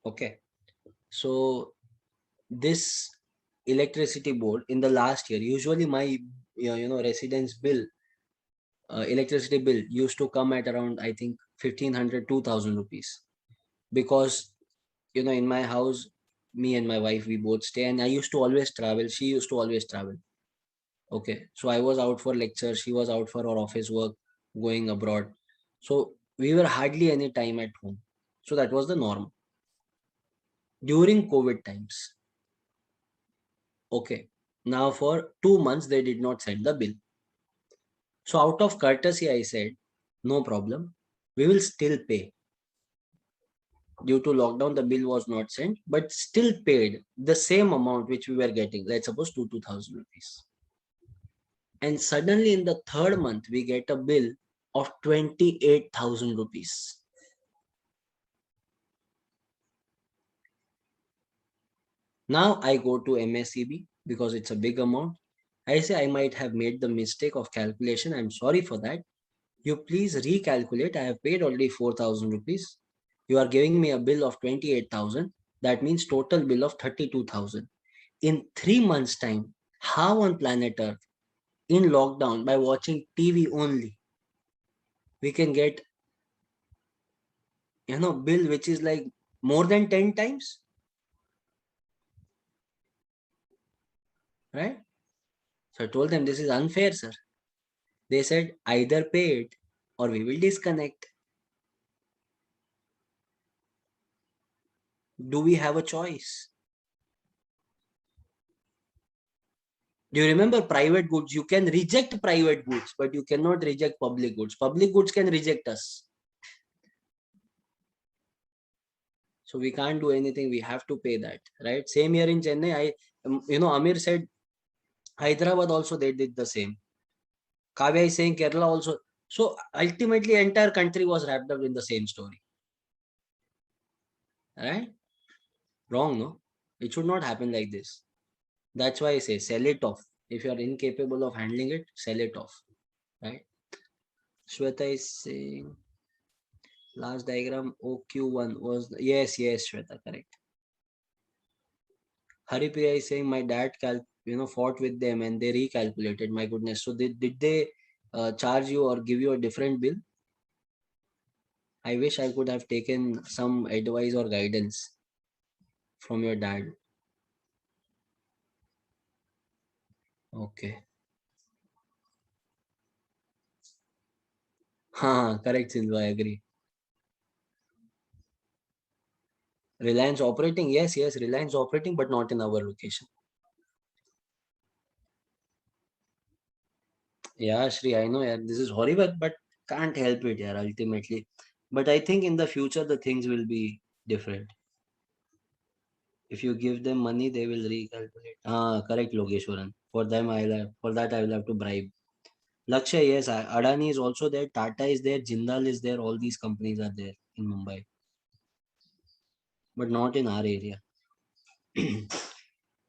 Okay. So this electricity board in the last year, usually my residence bill, electricity bill used to come at around, I think, 1500 2000 rupees, because in my house, me and my wife, we both stay, and I used to always travel, she used to always travel. Okay, so I was out for lectures, she was out for her office work, going abroad. So we were hardly any time at home. So that was the norm during COVID times. Okay, now for 2 months they did not send the bill. So out of courtesy, I said, no problem, we will still pay. Due to lockdown, the bill was not sent, but still paid the same amount which we were getting. Let's suppose 2,000 rupees. And suddenly in the third month, we get a bill of 28,000 rupees. Now I go to MSEB because it's a big amount. I say I might have made the mistake of calculation. I'm sorry for that. You please recalculate. I have paid already 4,000 rupees. You are giving me a bill of 28,000. That means total bill of 32,000. In 3 months' time, how on planet Earth, in lockdown, by watching TV only, we can get, bill which is like more than 10 times, right? So I told them this is unfair, sir. They said either pay it or we will disconnect. Do we have a choice? Do you remember private goods? You can reject private goods, but you cannot reject public goods. Public goods can reject us. So we can't do anything. We have to pay that, right? Same here in Chennai. Amir said Hyderabad also they did the same. Kavya is saying Kerala also. So ultimately, entire country was wrapped up in the same story, right? Wrong, no? It should not happen like this. That's why I say sell it off. If you are incapable of handling it, sell it off, right? Shweta is saying last diagram OQ1 was yes, Shweta, correct. Haripriya is saying my dad fought with them and they recalculated. My goodness. So did they charge you or give you a different bill? I wish I could have taken some advice or guidance from your dad. Okay. Correct, Sindhu. I agree. Reliance operating, yes, Reliance operating, but not in our location. Yeah, Shri, I know, yeah, this is horrible, but can't help it, yeah, ultimately. But I think in the future the things will be different. If you give them money, they will recalculate. Correct, Logeshwaran. For that I will have to bribe. Lakshay, yes, Adani is also there, Tata is there, Jindal is there, all these companies are there in Mumbai, but not in our area.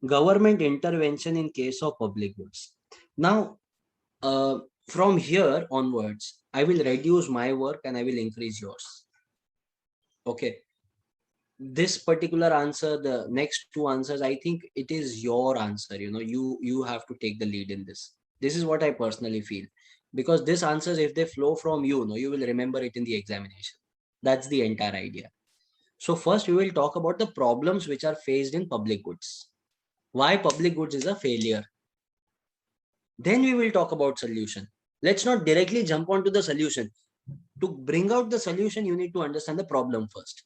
Government intervention in case of public goods. Now, uh, from here onwards, I will reduce my work and I will increase yours. Okay. This particular answer, the next two answers, I think it is your answer. You have to take the lead in this. This is what I personally feel. Because these answers, if they flow from you, you will remember it in the examination. That's the entire idea. So first we will talk about the problems which are faced in public goods. Why public goods is a failure. Then we will talk about solution. Let's not directly jump onto the solution. To bring out the solution, you need to understand the problem first,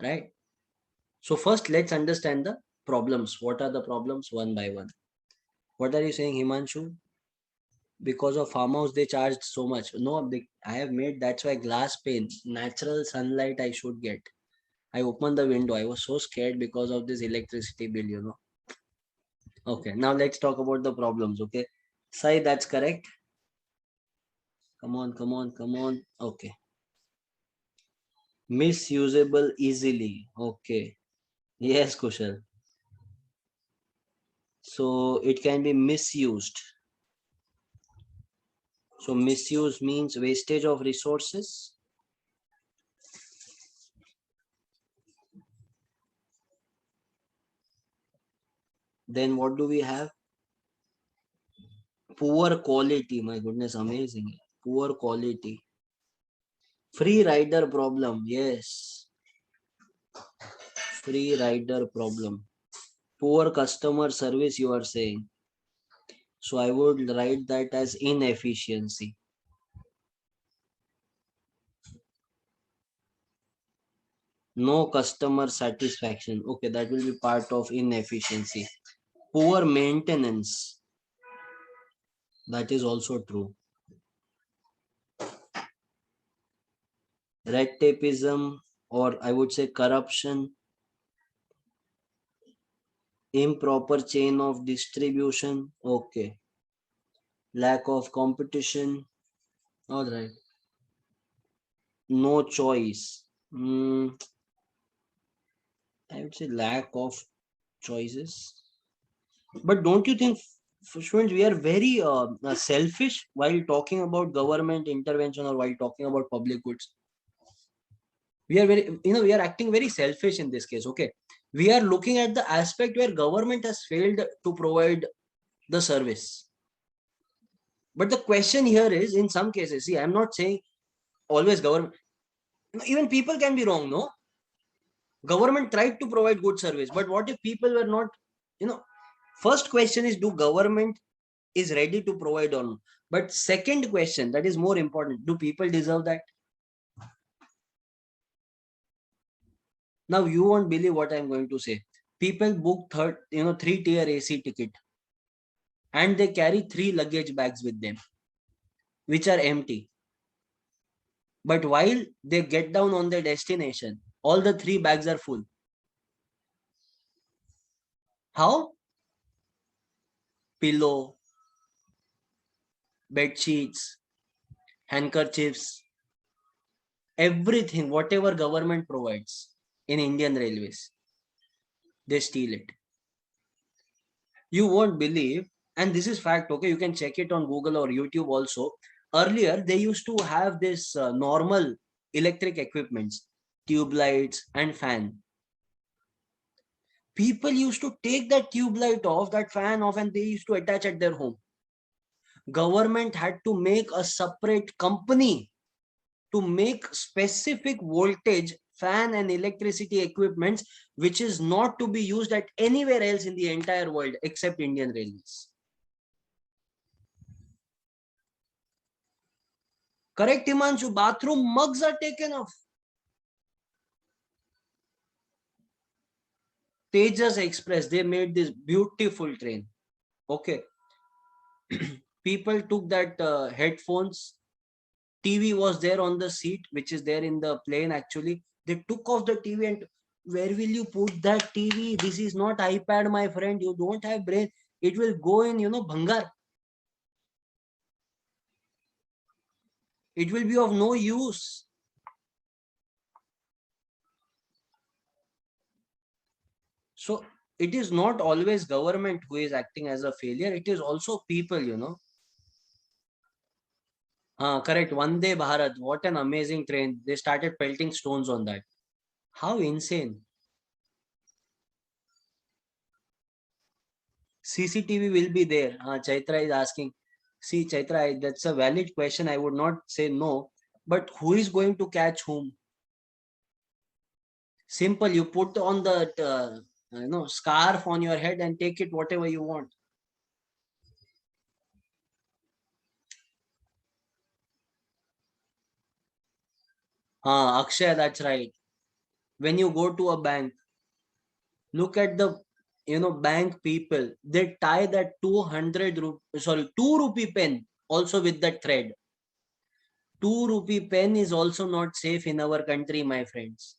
right? So first, let's understand the problems. What are the problems one by one? What are you saying, Himanshu? Because of farmhouse, they charged so much. No, I have made, that's why glass pane, natural sunlight I should get. I opened the window. I was so scared because of this electricity bill. Okay, now let's talk about the problems. Okay, Sai, that's correct. Come on, come on, come on. Okay. Misusable easily. Okay. Yes, Kushal. So it can be misused. So misuse means wastage of resources. Then what do we have? Poor quality. My goodness, amazing. Poor quality. Free rider problem. Yes. Free rider problem. Poor customer service, you are saying. So I would write that as inefficiency. No customer satisfaction. Okay, that will be part of inefficiency. Poor maintenance. That is also true. Red tapeism, or I would say corruption. Improper chain of distribution. Okay. Lack of competition. All right. No choice. I would say lack of choices. But don't you think, students, we are very selfish while talking about government intervention or while talking about public goods? We are very, we are acting very selfish in this case. Okay, we are looking at the aspect where government has failed to provide the service. But the question here is, in some cases, see, I'm not saying always government, even people can be wrong, no? Government tried to provide good service, but what if people were not, you know, first question is, do government is ready to provide or not? But second question, that is more important, do people deserve that? Now you won't believe what I'm going to say. People book third, 3-tier AC ticket, and they carry 3 luggage bags with them, which are empty. But while they get down on their destination, all the 3 bags are full. How? Pillow, bed sheets, handkerchiefs, everything, whatever government provides in Indian Railways, they steal it. You won't believe, and this is fact, okay, you can check it on Google or YouTube also. Earlier, they used to have this normal electric equipments, tube lights and fan. People used to take that tube light off, that fan off, and they used to attach at their home. Government had to make a separate company to make specific voltage fan and electricity equipments, which is not to be used at anywhere else in the entire world except Indian Railways. Correct, Himanshu? Bathroom mugs are taken off. Tejas Express, they made this beautiful train. Okay. People took that headphones. TV was there on the seat, which is there in the plane actually. They took off the TV and where will you put that TV? This is not iPad, my friend. You don't have brain. It will go in, bhangar. It will be of no use. So it is not always government who is acting as a failure. It is also people. Correct. Vande Bharat. What an amazing train. They started pelting stones on that. How insane. CCTV will be there. Chaitra is asking. See, Chaitra, that's a valid question. I would not say no. But who is going to catch whom? Simple. You put on the scarf on your head and take it whatever you want. Akshay, that's right. When you go to a bank, look at the bank people. They tie that 2 rupee pen also with that thread. 2 rupee pen is also not safe in our country, my friends.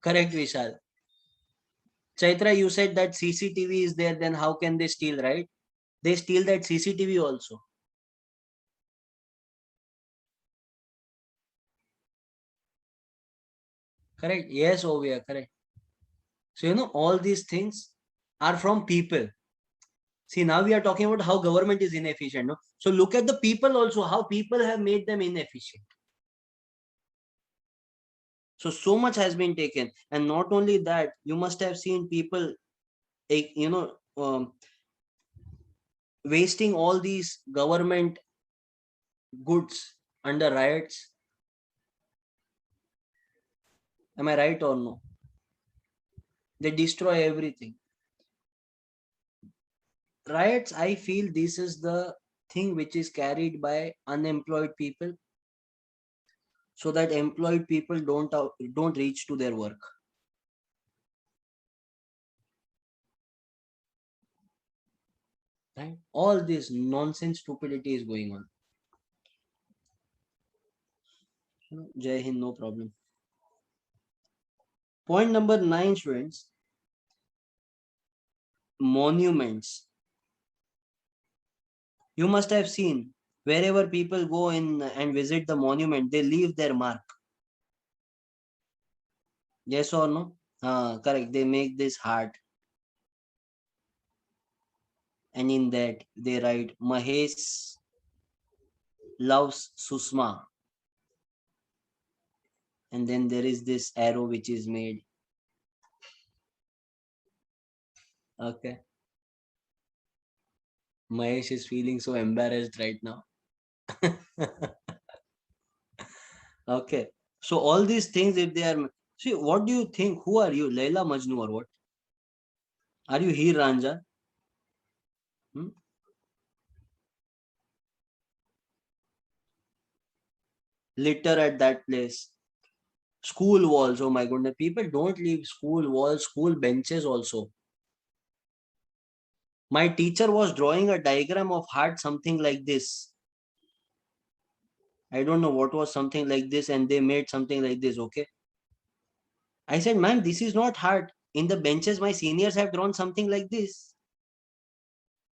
Correct, Vishal. Chaitra, you said that CCTV is there, then how can they steal, right? They steal that CCTV also. Correct. Yes, Ovia, correct. So, all these things are from people. See, now we are talking about how government is inefficient. No? So look at the people also, how people have made them inefficient. So much has been taken. And not only that, you must have seen people, wasting all these government goods under riots. Am I right or no? They destroy everything. Riots, I feel this is the thing which is carried by unemployed people so that employed people don't reach to their work. Right? All this nonsense stupidity is going on. Jai Hind, no problem. Point number 9, students. Monuments. You must have seen wherever people go in and visit the monument, they leave their mark. Yes or no? Correct. They make this heart, and in that they write Mahesh loves Susma, and then there is this arrow which is made. Okay. Mahesh is feeling so embarrassed right now. Okay. So all these things, if they are, see, what do you think? Who are you, Laila Majnu or what? Are you Heer Ranjan? Hmm? Litter at that place. School walls. Oh my goodness. People don't leave school walls, school benches also. My teacher was drawing a diagram of heart, something like this. I don't know what was something like this, and they made something like this. Okay. I said, ma'am, this is not hard. In the benches, my seniors have drawn something like this.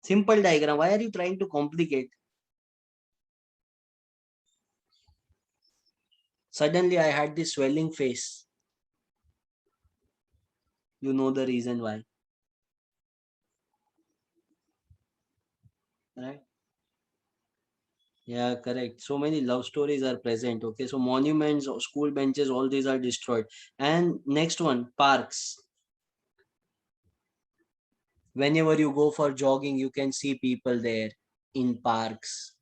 Simple diagram. Why are you trying to complicate? Suddenly, I had this swelling face. You know the reason why, right? Yeah, correct. So many love stories are present. Okay, so monuments, school benches, all these are destroyed. And next one, parks. Whenever you go for jogging, you can see people there in parks,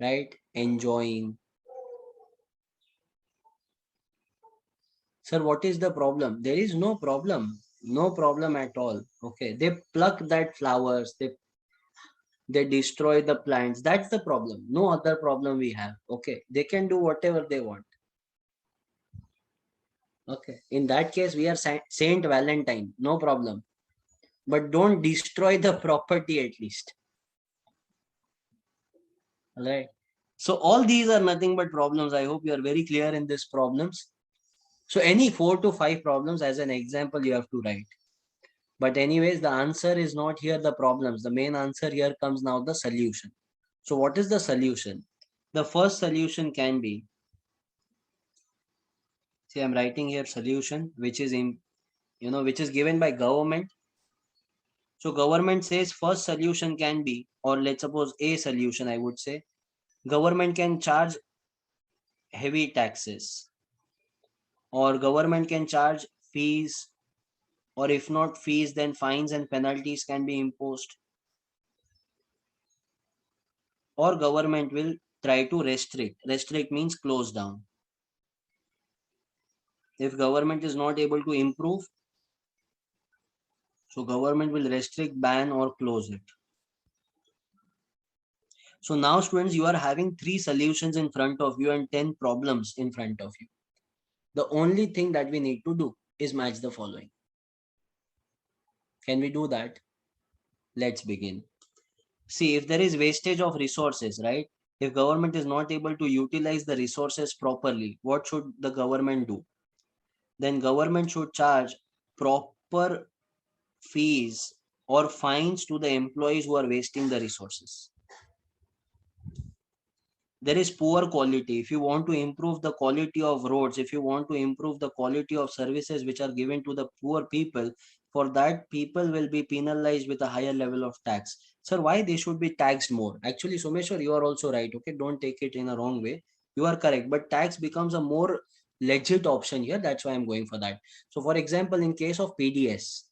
right? Enjoying. Sir, what is the problem? There is no problem. No problem at all. Okay. They pluck that flowers, they destroy the plants. That's the problem. No other problem we have. Okay. They can do whatever they want. Okay. In that case, we are Saint Valentine. No problem. But don't destroy the property at least. Right. So all these are nothing but problems. I hope you are very clear in these problems. So any 4 to 5 problems as an example you have to write. But anyways, the answer is not here the problems. The main answer here comes now the solution. So what is the solution? The first solution can be, see, I'm writing here solution, which is in, which is given by government. So government says first solution can be, or let's suppose a solution, I would say, government can charge heavy taxes, or government can charge fees, or if not fees, then fines and penalties can be imposed, or government will try to restrict. Restrict means close down. If government is not able to improve, so government will restrict, ban, or close it. So now students, you are having 3 solutions in front of you and 10 problems in front of you. The only thing that we need to do is match the following. Can we do that? Let's begin. See, if there is wastage of resources, right? If government is not able to utilize the resources properly, what should the government do? Then government should charge proper fees or fines to the employees who are wasting the resources. There is poor quality. If you want to improve the quality of roads, if you want to improve the quality of services which are given to the poor people, for that people will be penalized with a higher level of tax. Sir, why they should be taxed more? Actually, Someshwar, you are also right. Okay, don't take it in a wrong way. You are correct, but tax becomes a more legit option here. That's why I'm going for that. So for example, in case of PDS,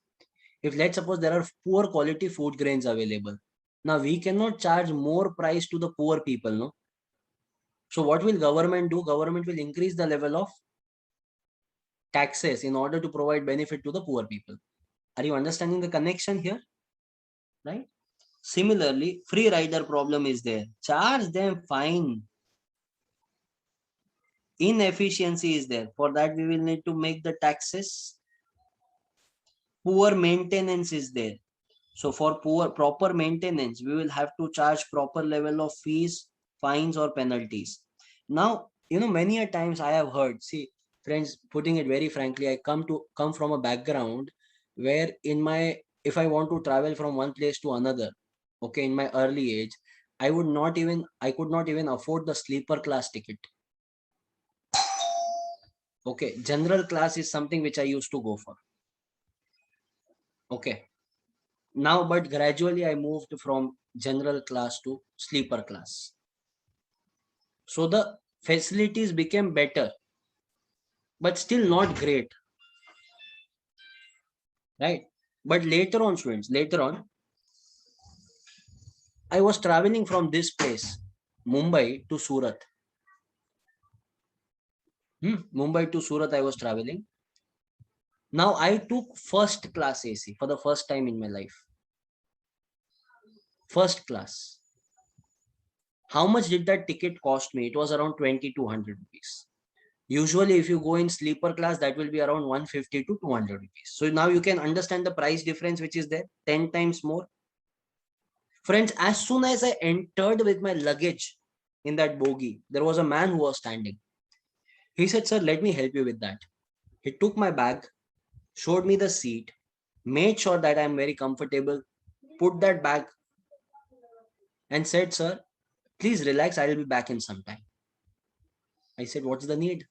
if let's suppose there are poor quality food grains available, now we cannot charge more price to the poor people, no? So what will government do? Government will increase the level of taxes in order to provide benefit to the poor people. Are you understanding the connection here? Right? Similarly, free rider problem is there. Charge them fine. Inefficiency is there. For that, we will need to make the taxes. Poor maintenance is there. So for proper maintenance, we will have to charge proper level of fees, fines, or penalties. Now, many a times I have heard, see, friends, putting it very frankly, I come from a background where if I want to travel from one place to another, okay, in my early age, I could not even afford the sleeper class ticket. Okay, general class is something which I used to go for. Okay. Now, but gradually I moved from general class to sleeper class. So the facilities became better, but still not great, right? But later on, students, later on, I was traveling from this place, Mumbai to Surat. Mumbai to Surat, I was traveling. Now I took first class AC for the first time in my life. First class. How much did that ticket cost me? It was around 2200 rupees. Usually, if you go in sleeper class, that will be around 150 to 200 rupees. So now you can understand the price difference which is there, 10 times more. Friends, as soon as I entered with my luggage in that bogie, there was a man who was standing. He said, "Sir, let me help you with that." He took my bag, showed me the seat, made sure that I'm very comfortable, put that bag and said, "Sir, please relax. I will be back in some time." I said, "What's the need?"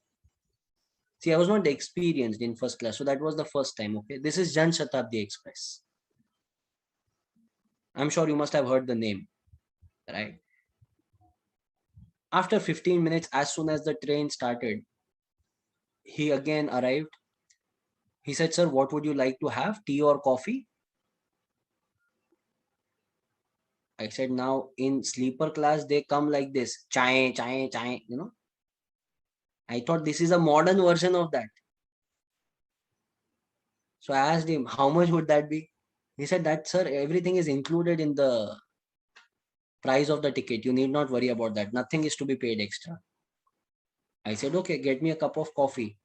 See, I was not experienced in first class. So that was the first time. Okay. This is Jan Shatabdi Express. I'm sure you must have heard the name, right? After 15 minutes, as soon as the train started, he again arrived. He said, "Sir, what would you like to have? Tea or coffee?" I said, "Now in sleeper class, they come like this. Chai, chai, chai, you know. I thought this is a modern version of that. So I asked him, how much would that be? He said that, "Sir, everything is included in the price of the ticket. You need not worry about that. Nothing is to be paid extra." I said, "Okay, get me a cup of coffee."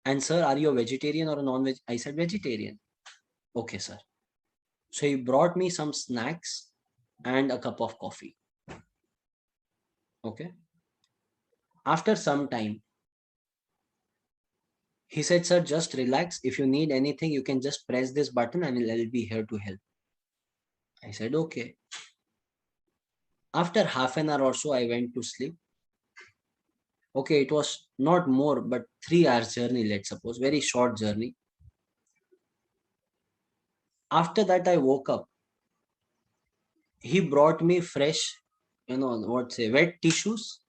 "And sir, are you a vegetarian or a non-veg?" I said, "Vegetarian." "Okay, sir." So he brought me some snacks and a cup of coffee. Okay. After some time, he said, "Sir, just relax. If you need anything, you can just press this button and I'll be here to help." I said, "Okay." After half an hour or so, I went to sleep. Okay, it was not more, but 3 hours journey, let's suppose, very short journey. After that, I woke up. He brought me fresh, what say, wet tissues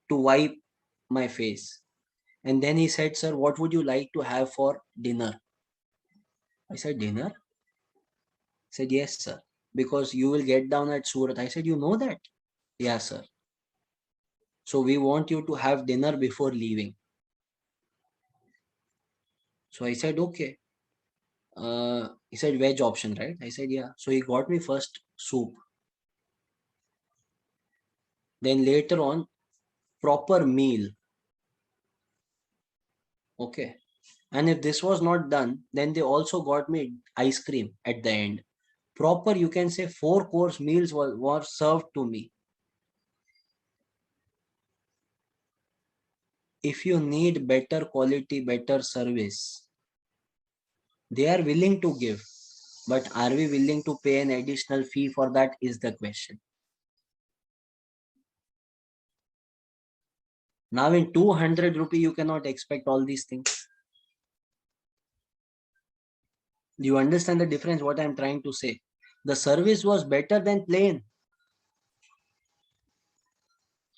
to wipe my face. And then he said, "Sir, what would you like to have for dinner?" I said, "Dinner?" He said, "Yes, sir. Because you will get down at Surat." I said, "You know that?" "Yeah, sir. So we want you to have dinner before leaving." So I said, "Okay." He said, "Veg option, right?" I said, "Yeah." So he got me first soup. Then later on, proper meal. Okay. And if this was not done, then they also got me ice cream at the end. Proper, you can say, 4 course meals were served to me. If you need better quality, better service, they are willing to give. But are we willing to pay an additional fee for that is the question. Now in 200 rupee, you cannot expect all these things. Do you understand the difference what I'm trying to say? The service was better than plane.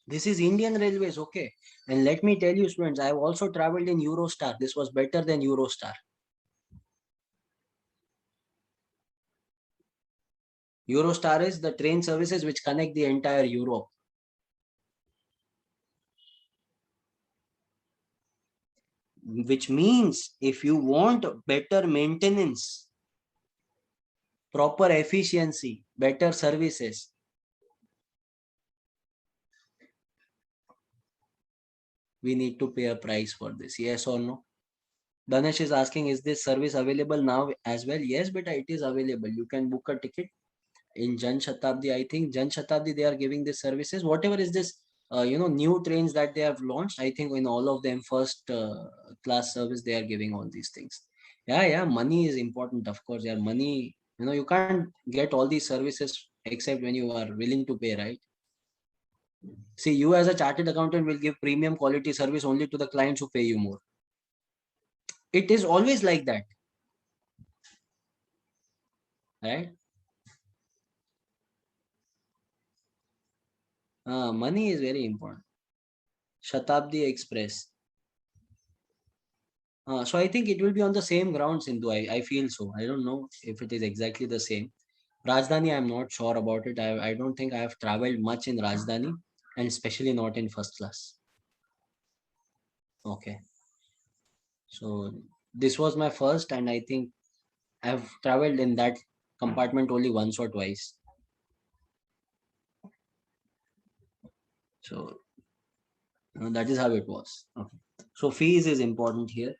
This is Indian Railways, okay. And let me tell you, students, I have also traveled in Eurostar. This was better than Eurostar. Eurostar is the train services which connect the entire Europe. Which means if you want better maintenance, proper efficiency, better services, we need to pay a price for this. Yes or no? Danesh is asking, is this service available now as well? Yes, but it is available. You can book a ticket in Jan Shatabdi. I think Jan Shatabdi, they are giving this services. Whatever is this, new trains that they have launched. I think in all of them, first class service, they are giving all these things. Yeah, yeah. Money is important, of course. Yeah, money. You can't get all these services except when you are willing to pay, right? See, you as a chartered accountant will give premium quality service only to the clients who pay you more. It is always like that, right? Money is very important. Shatabdi Express. So I think it will be on the same ground, Sindhu. I feel so. I don't know if it is exactly the same. Rajdhani, I'm not sure about it. I don't think I have traveled much in Rajdhani, and especially not in first class. Okay. So this was my first, and I think I've traveled in that compartment only once or twice. So that is how it was. Okay. So fees is important here.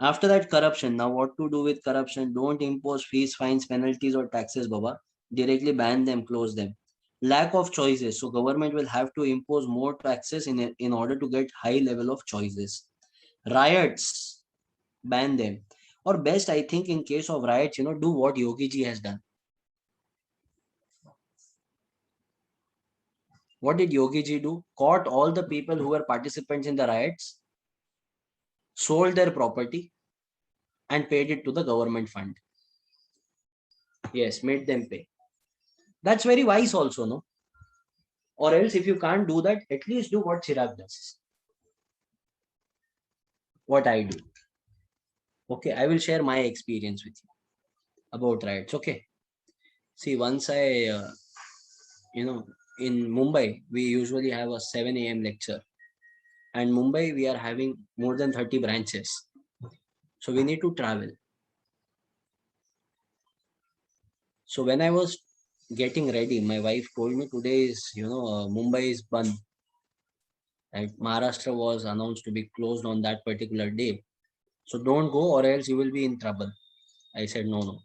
After that, corruption. Now, what to do with corruption? Don't impose fees, fines, penalties, or taxes, Baba. Directly ban them, close them. Lack of choices. So, government will have to impose more taxes in order to get high level of choices. Riots, ban them. Or best, I think, in case of riots, do what Yogi ji has done. What did Yogi ji do? Caught all the people who were participants in the riots, sold their property, and paid it to the government fund. Yes, made them pay. That's very wise also, no? Or else, if you can't do that, at least do what Chirag does, what I do. Okay, I will share my experience with you about riots. Okay, see, once you know, in Mumbai, we usually have a 7 a.m. lecture, and Mumbai, we are having more than 30 branches. So we need to travel. So when I was getting ready, my wife told me today is, Mumbai is Bandh. And Maharashtra was announced to be closed on that particular day. So don't go or else you will be in trouble. I said, no, no.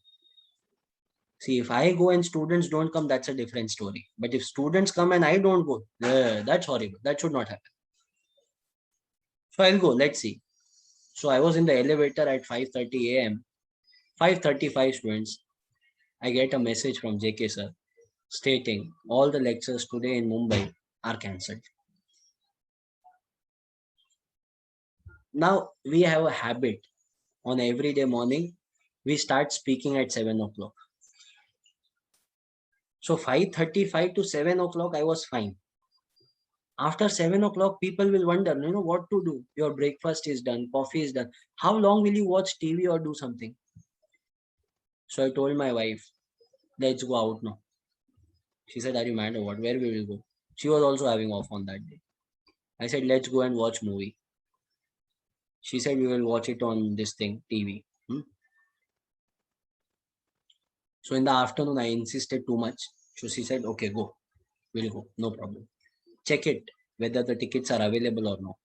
See, if I go and students don't come, that's a different story. But if students come and I don't go, that's horrible. That should not happen. So I'll go. Let's see. So I was in the elevator at 5:30 a.m. 5:35 students. I get a message from JK sir stating all the lectures today in Mumbai are cancelled. Now we have a habit on everyday morning. We start speaking at 7 o'clock. So 5:35 to 7 o'clock, I was fine. After 7 o'clock, people will wonder, what to do. Your breakfast is done, coffee is done. How long will you watch TV or do something? So I told my wife, let's go out now. She said, are you mad or what? Where we will go? She was also having off on that day. I said, let's go and watch movie. She said, we will watch it on this thing, TV. So in the afternoon, I insisted too much. So she said, okay, go. We'll go. No problem. Check it, whether the tickets are available or not.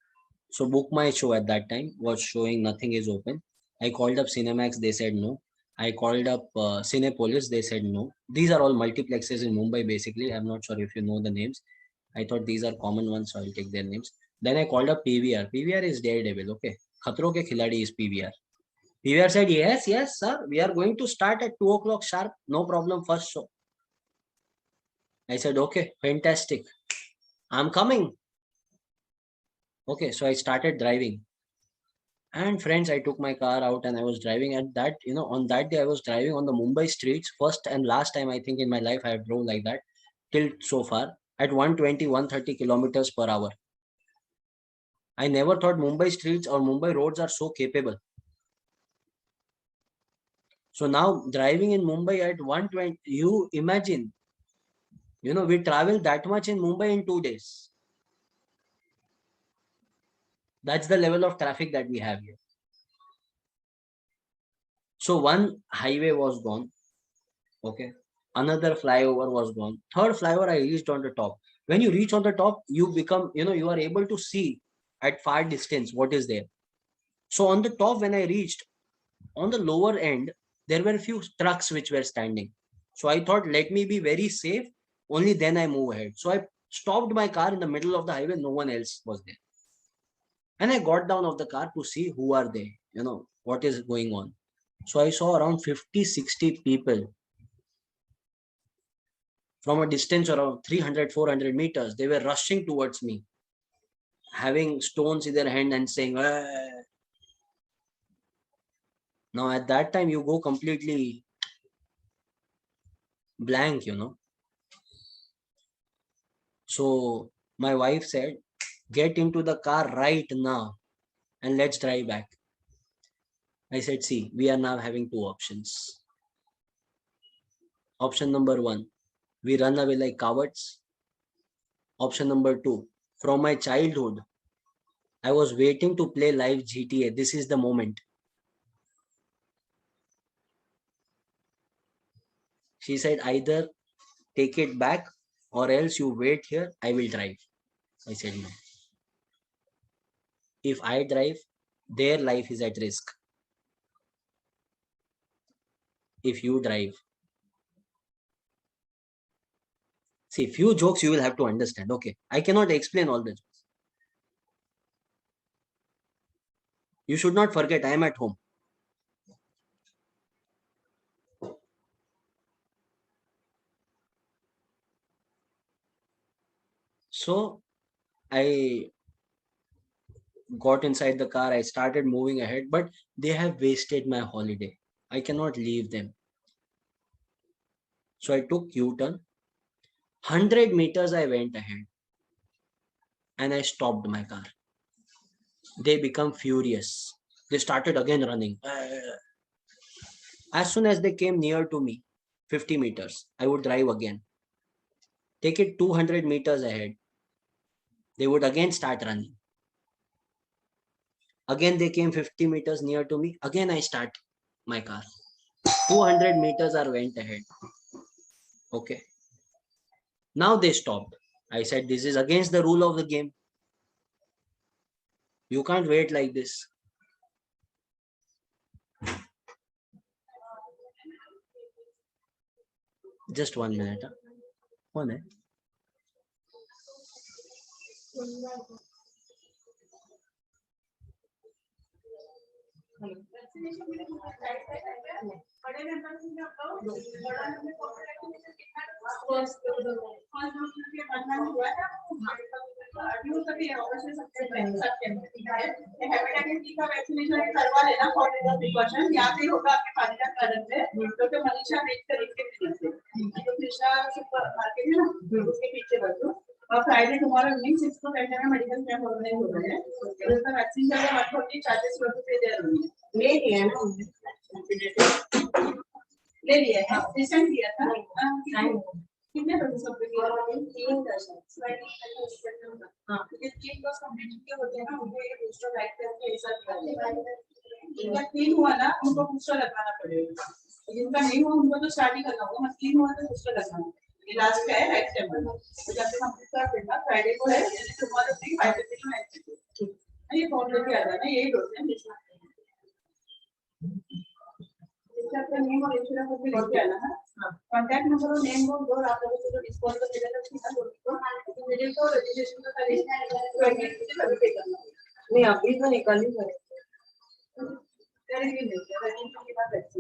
So Book My Show at that time was showing nothing is open. I called up Cinemax, they said no. I called up Cinepolis, they said no. These are all multiplexes in Mumbai basically. I'm not sure if you know the names. I thought these are common ones, so I'll take their names. Then I called up PVR. PVR is Daredevil, okay. Khatro ke Khiladi is PVR. PVR said, yes, yes, sir. We are going to start at 2 o'clock sharp. No problem, first show. I said, okay, fantastic. I'm coming. Okay, so I started driving. And friends, I took my car out and I was driving at that, on that day I was driving on the Mumbai streets. First and last time I think in my life I have drove like that till so far at 120, 130 kilometers per hour. I never thought Mumbai streets or Mumbai roads are so capable. So now driving in Mumbai at 120, you imagine, we travel that much in Mumbai in 2 days. That's the level of traffic that we have here. So one highway was gone. Okay. Another flyover was gone. Third flyover, I reached on the top. When you reach on the top, you become, you are able to see at far distance what is there. So on the top, when I reached, on the lower end, there were a few trucks which were standing. So I thought, let me be very safe. Only then I move ahead. So I stopped my car in the middle of the highway. No one else was there. And I got down of the car to see who are they, what is going on. So I saw around 50, 60 people From a distance around 300, 400 meters, they were rushing towards me, having stones in their hand and saying, "Eh." Now at that time, you go completely blank, So my wife said, get into the car right now and let's drive back. I said, see, we are now having two options. Option number one, we run away like cowards. Option number two, from my childhood, I was waiting to play live GTA. This is the moment. She said, either take it back or else you wait here, I will drive. I said, no. If I drive, their life is at risk. If you drive, see, few jokes you will have to understand. Okay, I cannot explain all the jokes. You should not forget, I am at home. So I got inside the car. I started moving ahead, but they have wasted my holiday. I cannot leave them. So I took U-turn. 100 meters I went ahead and I stopped my car. They become furious. They started again running. As soon as they came near to me, 50 meters, I would drive again. Take it 200 meters ahead. They would again start running. Again, they came 50 meters near to me. Again, I start my car. 200 meters I went ahead. Okay. Now they stopped. I said, this is against the rule of the game. You can't wait like this. Just 1 minute. 1 minute. Hepatitis का vaccination करवा लेना for the precaution या फिर होगा आपके father का कारण से तो मनीषा बेच कर इसके पीछे तो कृष्णा मार्केट है ना उसके पीछे बचो और फ्राइडे टुमारो इवनिंग 6 को कैंटीन में मेडिकल कैंप ऑर्गेनाइज हो रहा है तो उसका वैक्सीन का 140 चार्जेस पर पे दे रहे हैं ले लिया ना ले लिया हां रिसेंट किया था कितने बजे सब पे 3 हाँ क्योंकि 3 डोज कंप्लीट के होते हैं ना उनको ये बूस्टर लाइक करके ऐसा किया इनका 3 हुआ ना उनको बूस्टर लगाना पड़ेगा जिनका नहीं हुआ उनको तो स्टार्ट ही करना होगा मैं 3 हुआ तो बूस्टर लगाना ये लास्ट का है राइट टेबल तो जब तक कंप्लीट कर देना फ्राइडे को है यानी टुमारो भी 5 बजे को है ये फोन लेके आ जाना यही डोज है इसका तो नेम और इंश्योरेंस को भी लेके आना है कांटेक्ट नंबर और नेम बोल दो आप लोगों को डिस्काउंट तो मिलेगा सीधा तो मेरे को रजिस्ट्रेशन का खाली 20 पे करना नहीं अभी तो निकाल ही करेंगे नहीं रजिस्ट्रेशन के बाद अच्छी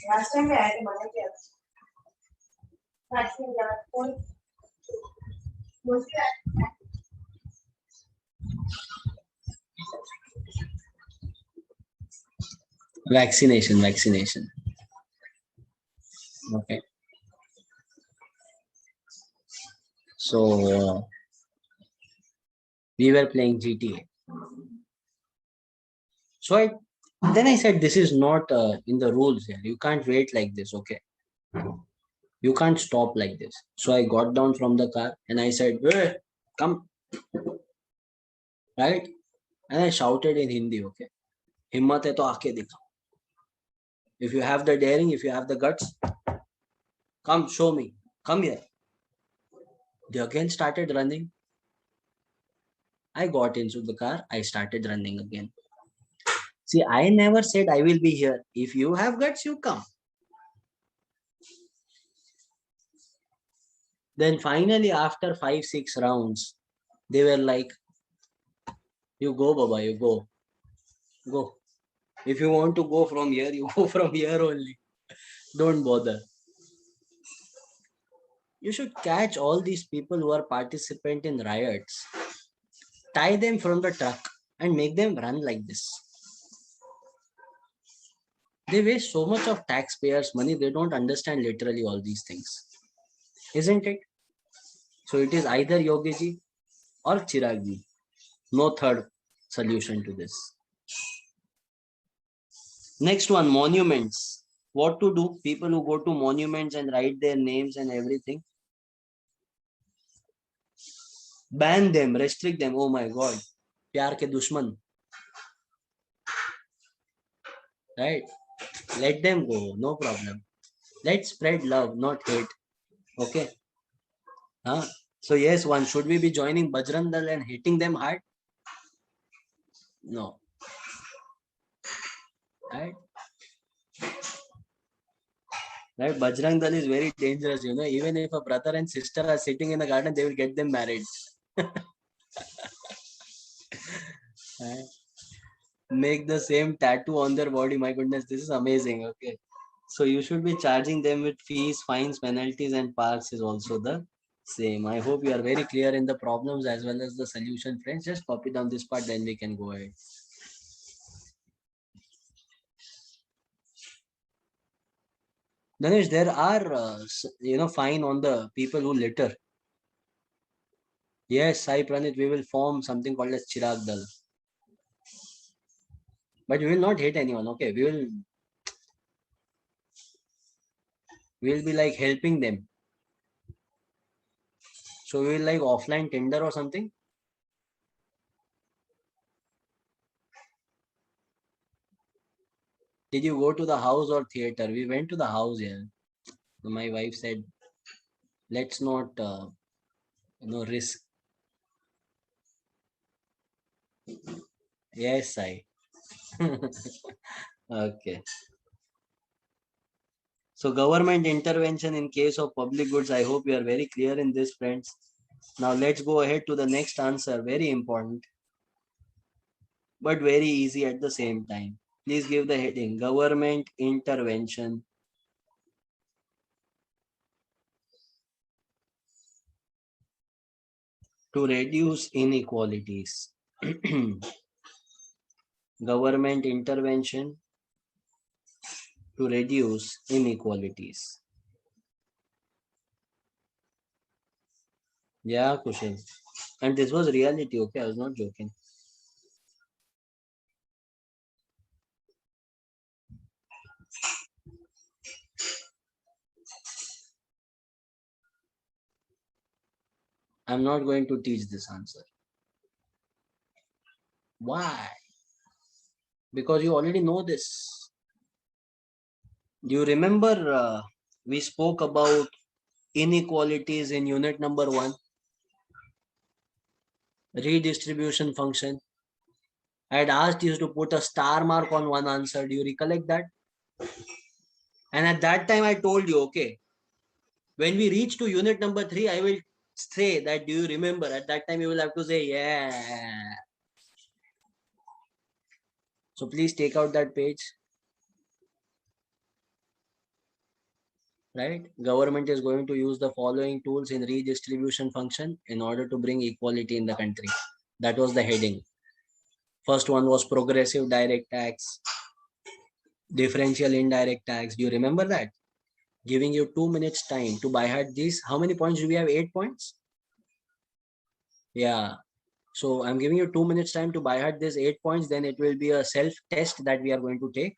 लास्ट टाइम आए थे मैंने क्या वैक्सीन का कौन मुझे Vaccination. Okay. So we were playing GTA. So then I said, this is not in the rules here. You can't wait like this. Okay. You can't stop like this. So I got down from the car and I said, hey, come. Right. And I shouted in Hindi. Okay. Himmat hai to aake dikhao. If you have the daring, if you have the guts, come show me. Come here. They again started running. I got into the car. I started running again. See, I never said I will be here. If you have guts, you come. Then finally, after 5-6 rounds, they were like, you go, Baba, you go. Go. If you want to go from here, you go from here only. Don't bother. You should catch all these people who are participant in riots, tie them from the truck and make them run like this. They waste so much of taxpayers' money, they don't understand literally all these things. Isn't it? So it is either Yogiji or Chiragji. No third solution to this. Next one, monuments. What to do? People who go to monuments and write their names and everything. Ban them, restrict them. Oh my God. Pyar ke dushman. Right? Let them go. No problem. Let's spread love, not hate. Okay. Huh? So yes, one, should we be joining Bajrang Dal and hitting them hard? No. Right? Right? Bajrang Dal is very dangerous, you know. Even if a brother and sister are sitting in the garden, they will get them married. Right? Make the same tattoo on their body. My goodness, this is amazing. Okay. So you should be charging them with fees, fines, penalties, and parks is also the same. I hope you are very clear in the problems as well as the solution, friends. Just copy down this part, then we can go ahead. Ganesh, there are, fine on the people who litter. Yes, Sai Pranit, we will form something called as Chirag Dal. But we will not hit anyone, okay? We will be like helping them. So we will like offline Tinder or something. Did you go to the house or theater? We went to the house, yeah. My wife said, let's not, risk. Yes, I. Okay. So government intervention in case of public goods. I hope you are very clear in this, friends. Now let's go ahead to the next answer. Very important, but very easy at the same time. Please give the heading, government intervention to reduce inequalities. Government intervention to reduce inequalities. Yeah, Kushal. And this was reality, okay? I was not joking. I'm not going to teach this answer. Why? Because you already know this. Do you remember we spoke about inequalities in unit number 1? Redistribution function. I had asked you to put a star mark on one answer. Do you recollect that? And at that time I told you, okay, when we reach to unit number 3, I will say that, do you remember? At that time you will have to say, yeah. So please take out that page. Right? Government is going to use the following tools in redistribution function in order to bring equality in the country. That was the heading. First one was progressive direct tax, differential indirect tax. Do you remember that? Giving you 2 minutes time to by heart these. How many points do we have? 8 points? Yeah. So I'm giving you 2 minutes time to by heart these 8 points. Then it will be a self test that we are going to take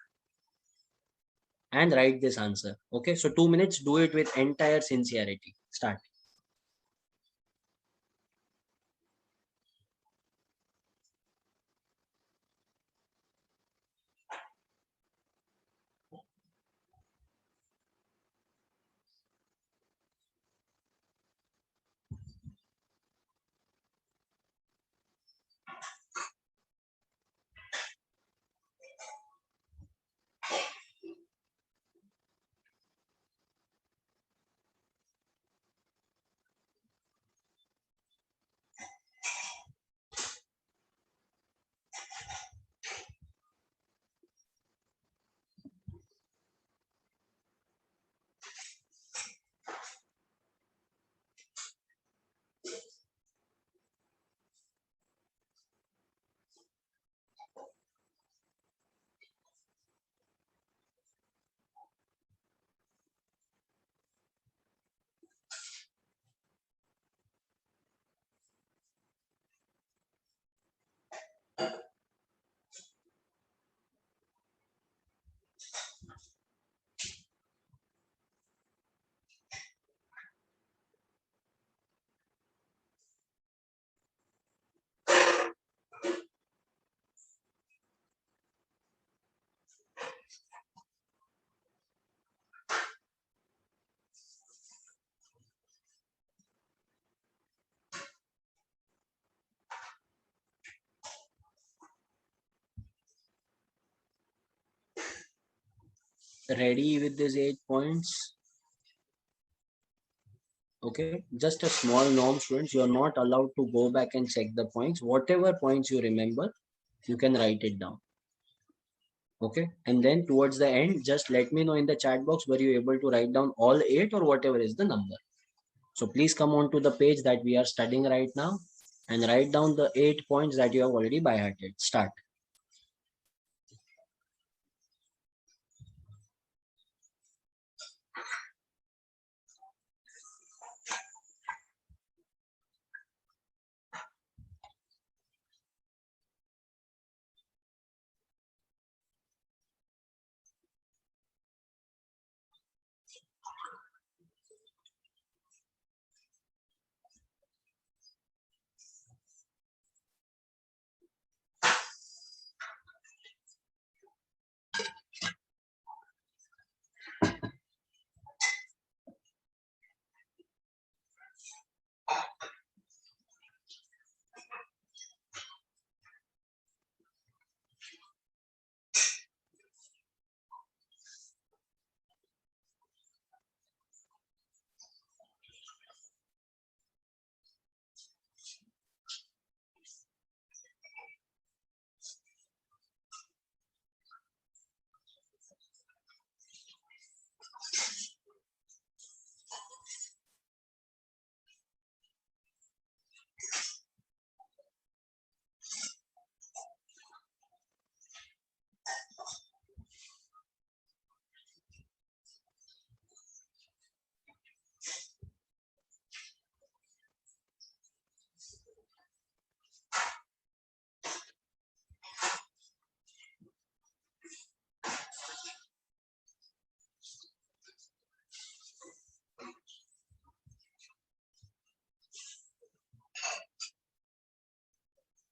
and write this answer. Okay. So 2 minutes, do it with entire sincerity. Start. ready with these 8 points? Okay, just a small norm, students. You are not allowed to go back and check the points. Whatever points you remember, you can write it down. Okay, and then towards the end, just let me know in the chat box, were you able to write down all 8 or whatever is the number. So please come on to the page that we are studying right now and write down the 8 points that you have already by hearted. Start.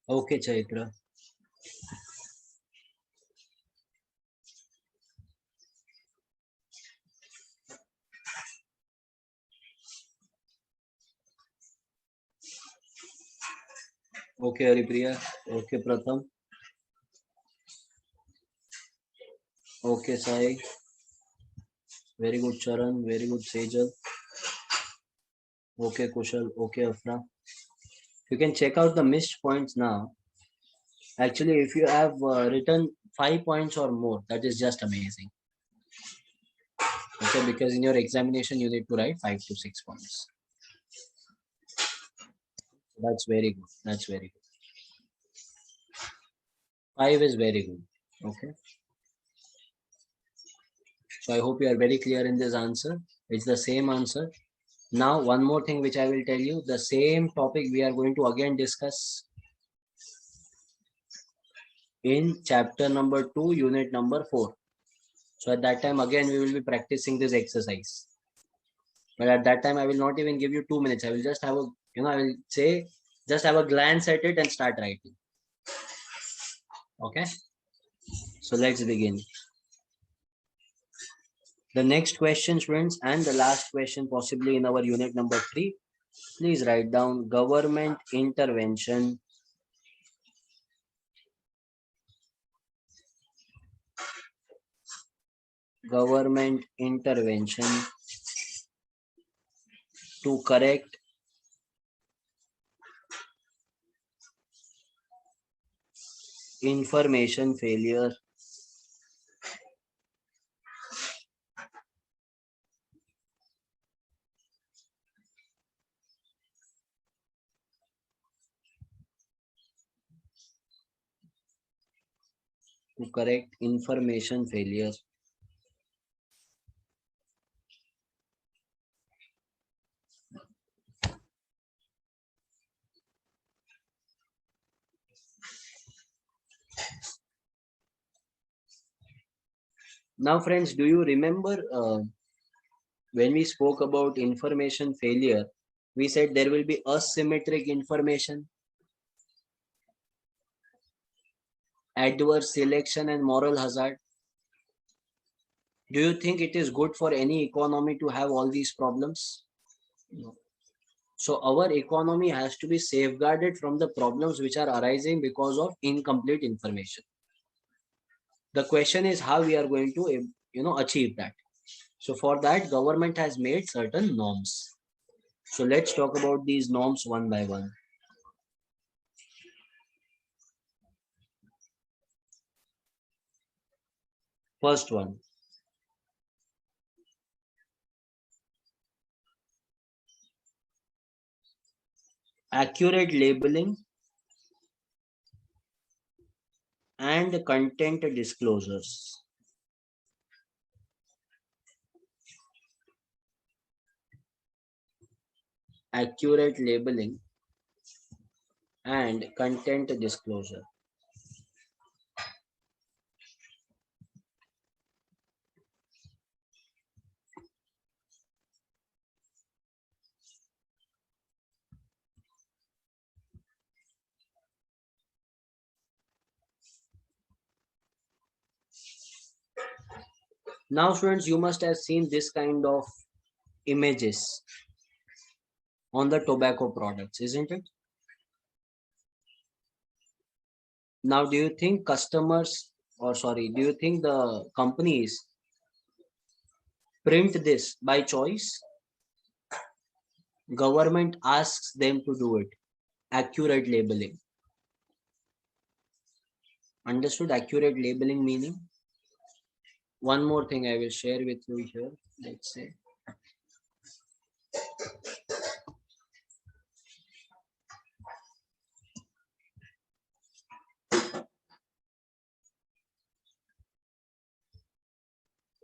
Okay, Chaitra. Okay, Haripriya. Okay, Pratham. Okay, Sai. Very good, Charan. Very good, Sejal. Okay, Kushal. Okay, Afra. You can check out the missed points now. Actually, if you have written 5 points or more, that is just amazing. Okay, because in your examination, you need to write 5 to 6 points. That's very good. That's very good. 5 is very good. Okay. So I hope you are very clear in this answer. It's the same answer. Now, one more thing which I will tell you, the same topic we are going to again discuss in chapter number 2, unit number 4. So at that time, again, we will be practicing this exercise. But at that time, I will not even give you 2 minutes. I will just have a, I will say, just have a glance at it and start writing. Okay. So let's begin. The next question, friends, and the last question possibly in our unit number 3. Please write down government intervention. Government intervention to correct information failure. To correct information failure. Now, friends, do you remember when we spoke about information failure, we said there will be asymmetric information, adverse selection, and moral hazard. Do you think it is good for any economy to have all these problems? No. So our economy has to be safeguarded from the problems which are arising because of incomplete information. The question is how we are going to achieve that. So for that, government has made certain norms. So let's talk about these norms one by one. First one, accurate labeling and content disclosures. Accurate labeling and content disclosure. Now, students, you must have seen this kind of images on the tobacco products, isn't it? Now, do you think do you think the companies print this by choice? Government asks them to do it. Accurate labeling. Understood? Accurate labeling meaning? One more thing I will share with you here. Let's say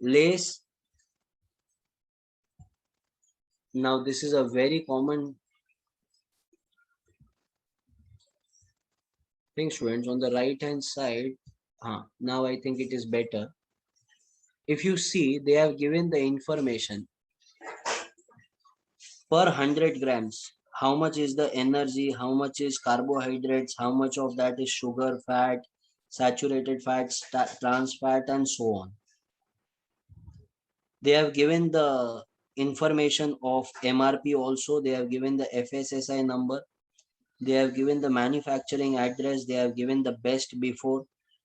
lace. Now, this is a very common thing, students. On the right hand side, now I think it is better. If you see, they have given the information per 100 grams. How much is the energy? How much is carbohydrates? How much of that is sugar, fat, saturated fats, trans fat, and so on. They have given the information of MRP also. They have given the FSSI number. They have given the manufacturing address. They have given the best before.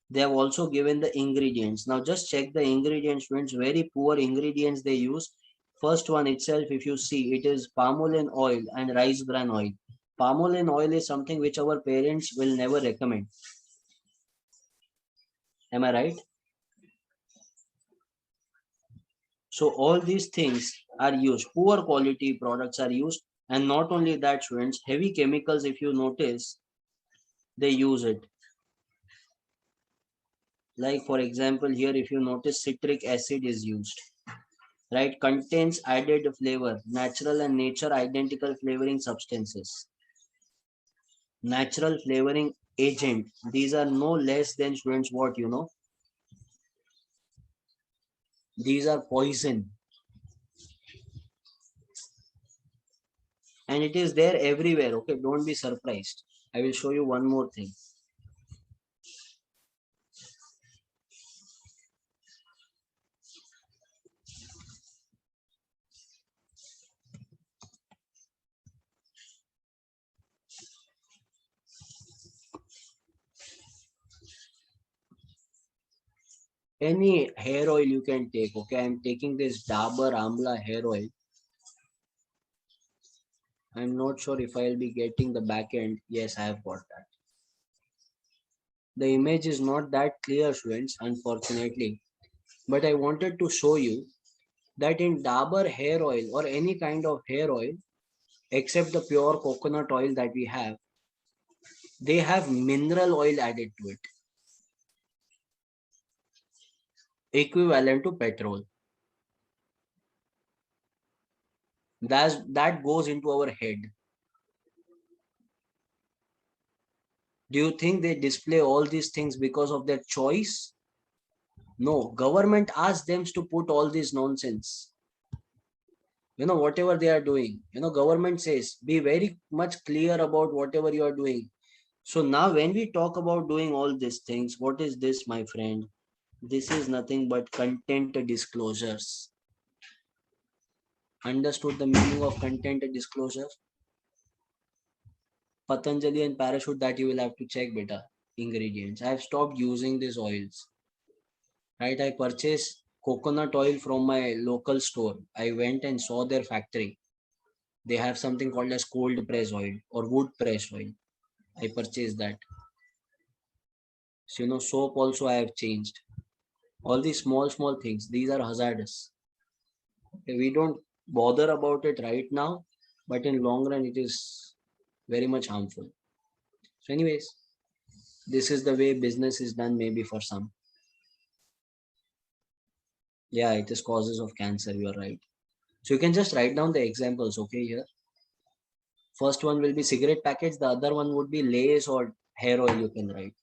They have also given the ingredients. Now just check the ingredients, friends. Very poor ingredients they use. First one itself, if you see, it is palm oil and rice bran oil. Palm oil is something which our parents will never recommend. Am I right? So all these things are used. Poor quality products are used. And not only that, students, heavy chemicals, if you notice, they use it. Like for example, here, if you notice, citric acid is used, right? Contains added flavor, natural and nature identical flavoring substances. Natural flavoring agent. These are no less than, students, what you know? These are poison. And it is there everywhere. Okay, don't be surprised. I will show you one more thing. Any hair oil you can take. Okay, I'm taking this Dabur Amla hair oil. I'm not sure if I'll be getting the back end. Yes, I have got that. The image is not that clear, students, unfortunately. But I wanted to show you that in Dabur hair oil or any kind of hair oil, except the pure coconut oil that we have, they have mineral oil added to it, equivalent to petrol. That goes into our head. Do you think they display all these things because of their choice? No, government asks them to put all this nonsense. Whatever they are doing, government says, be very much clear about whatever you are doing. So now when we talk about doing all these things, what is this, my friend? This is nothing but content disclosures. Understood the meaning of content disclosure? Patanjali and Parachute, that you will have to check, beta. Ingredients. I have stopped using these oils. Right? I purchase coconut oil from my local store. I went and saw their factory. They have something called as cold press oil or wood press oil. I purchased that. So, soap also I have changed. All these small things, these are hazardous. Okay, we don't bother about it right now, but in long run, it is very much harmful. So anyways, this is the way business is done maybe for some. Yeah, it is causes of cancer, you are right. So you can just write down the examples, okay, here. First one will be cigarette packets, the other one would be lace or hair oil, you can write.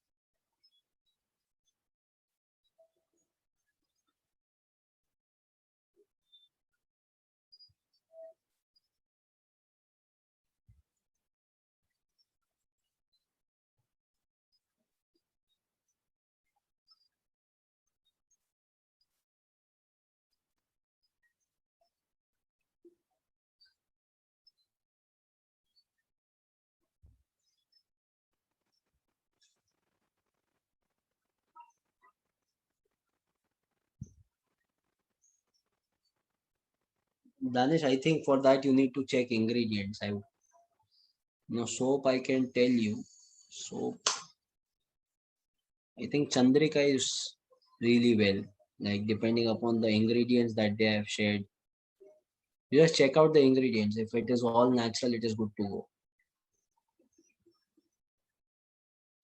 Danish, I think for that you need to check ingredients. Soap I can tell you. Soap, I think Chandrika is really well, like depending upon the ingredients that they have shared. You just check out the ingredients. If it is all natural, it is good to go.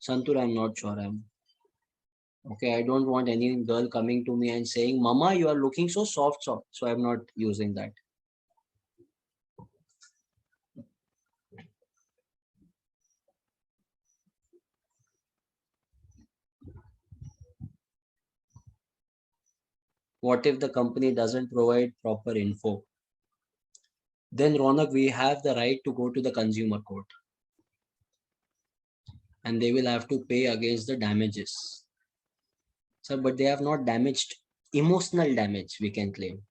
Santur, I'm not sure. I'm okay. I don't want any girl coming to me and saying, Mama, you are looking so soft, soft. So I'm not using that. What if the company doesn't provide proper info? Then Ronak, we have the right to go to the consumer court and they will have to pay against the damages. Sir, but they have not damaged. Emotional damage, we can claim.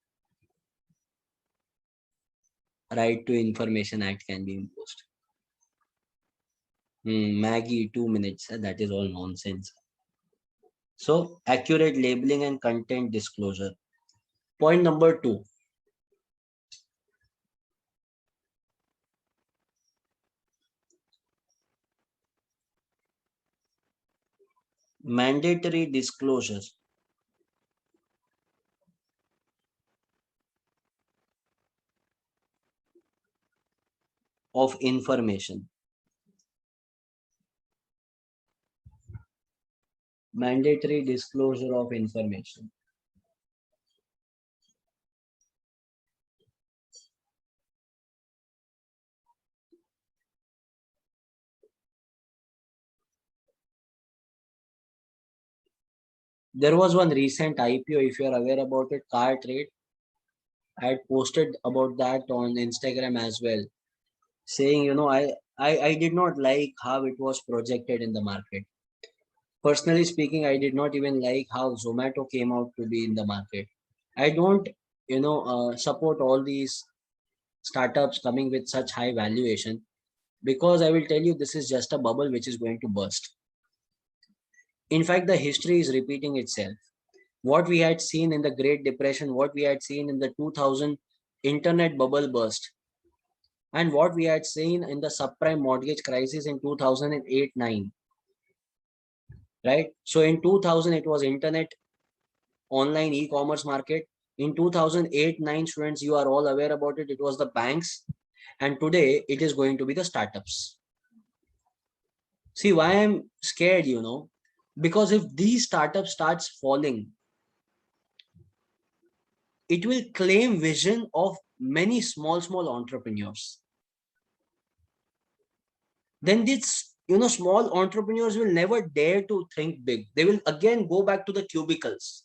Right to Information Act can be imposed. Maggie, 2 minutes. That is all nonsense. So, accurate labeling and content disclosure. Point number 2. Mandatory disclosure of information. Mandatory disclosure of information. There was one recent IPO, if you are aware about it, Car Trade. I had posted about that on Instagram as well, saying, I did not like how it was projected in the market. Personally speaking, I did not even like how Zomato came out to be in the market. I don't, support all these startups coming with such high valuation because I will tell you this is just a bubble which is going to burst. In fact, the history is repeating itself. What we had seen in the Great Depression, what we had seen in the 2000 internet bubble burst, and what we had seen in the subprime mortgage crisis in 2008-9, right? So in 2000, it was internet online e-commerce market. In 2008-9, students, you are all aware about it. It was the banks. And today it is going to be the startups. See why I'm scared, because if these startups starts falling, it will claim vision of many small entrepreneurs. Then these, small entrepreneurs will never dare to think big. They will again go back to the cubicles.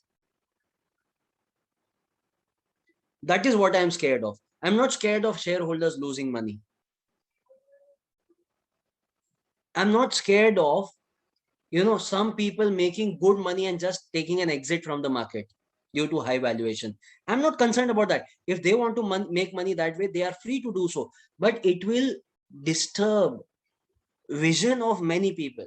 That is what I'm scared of. I'm not scared of shareholders losing money. I'm not scared of, some people making good money and just taking an exit from the market due to high valuation. I'm not concerned about that. If they want to make money that way, they are free to do so. But it will disturb vision of many people.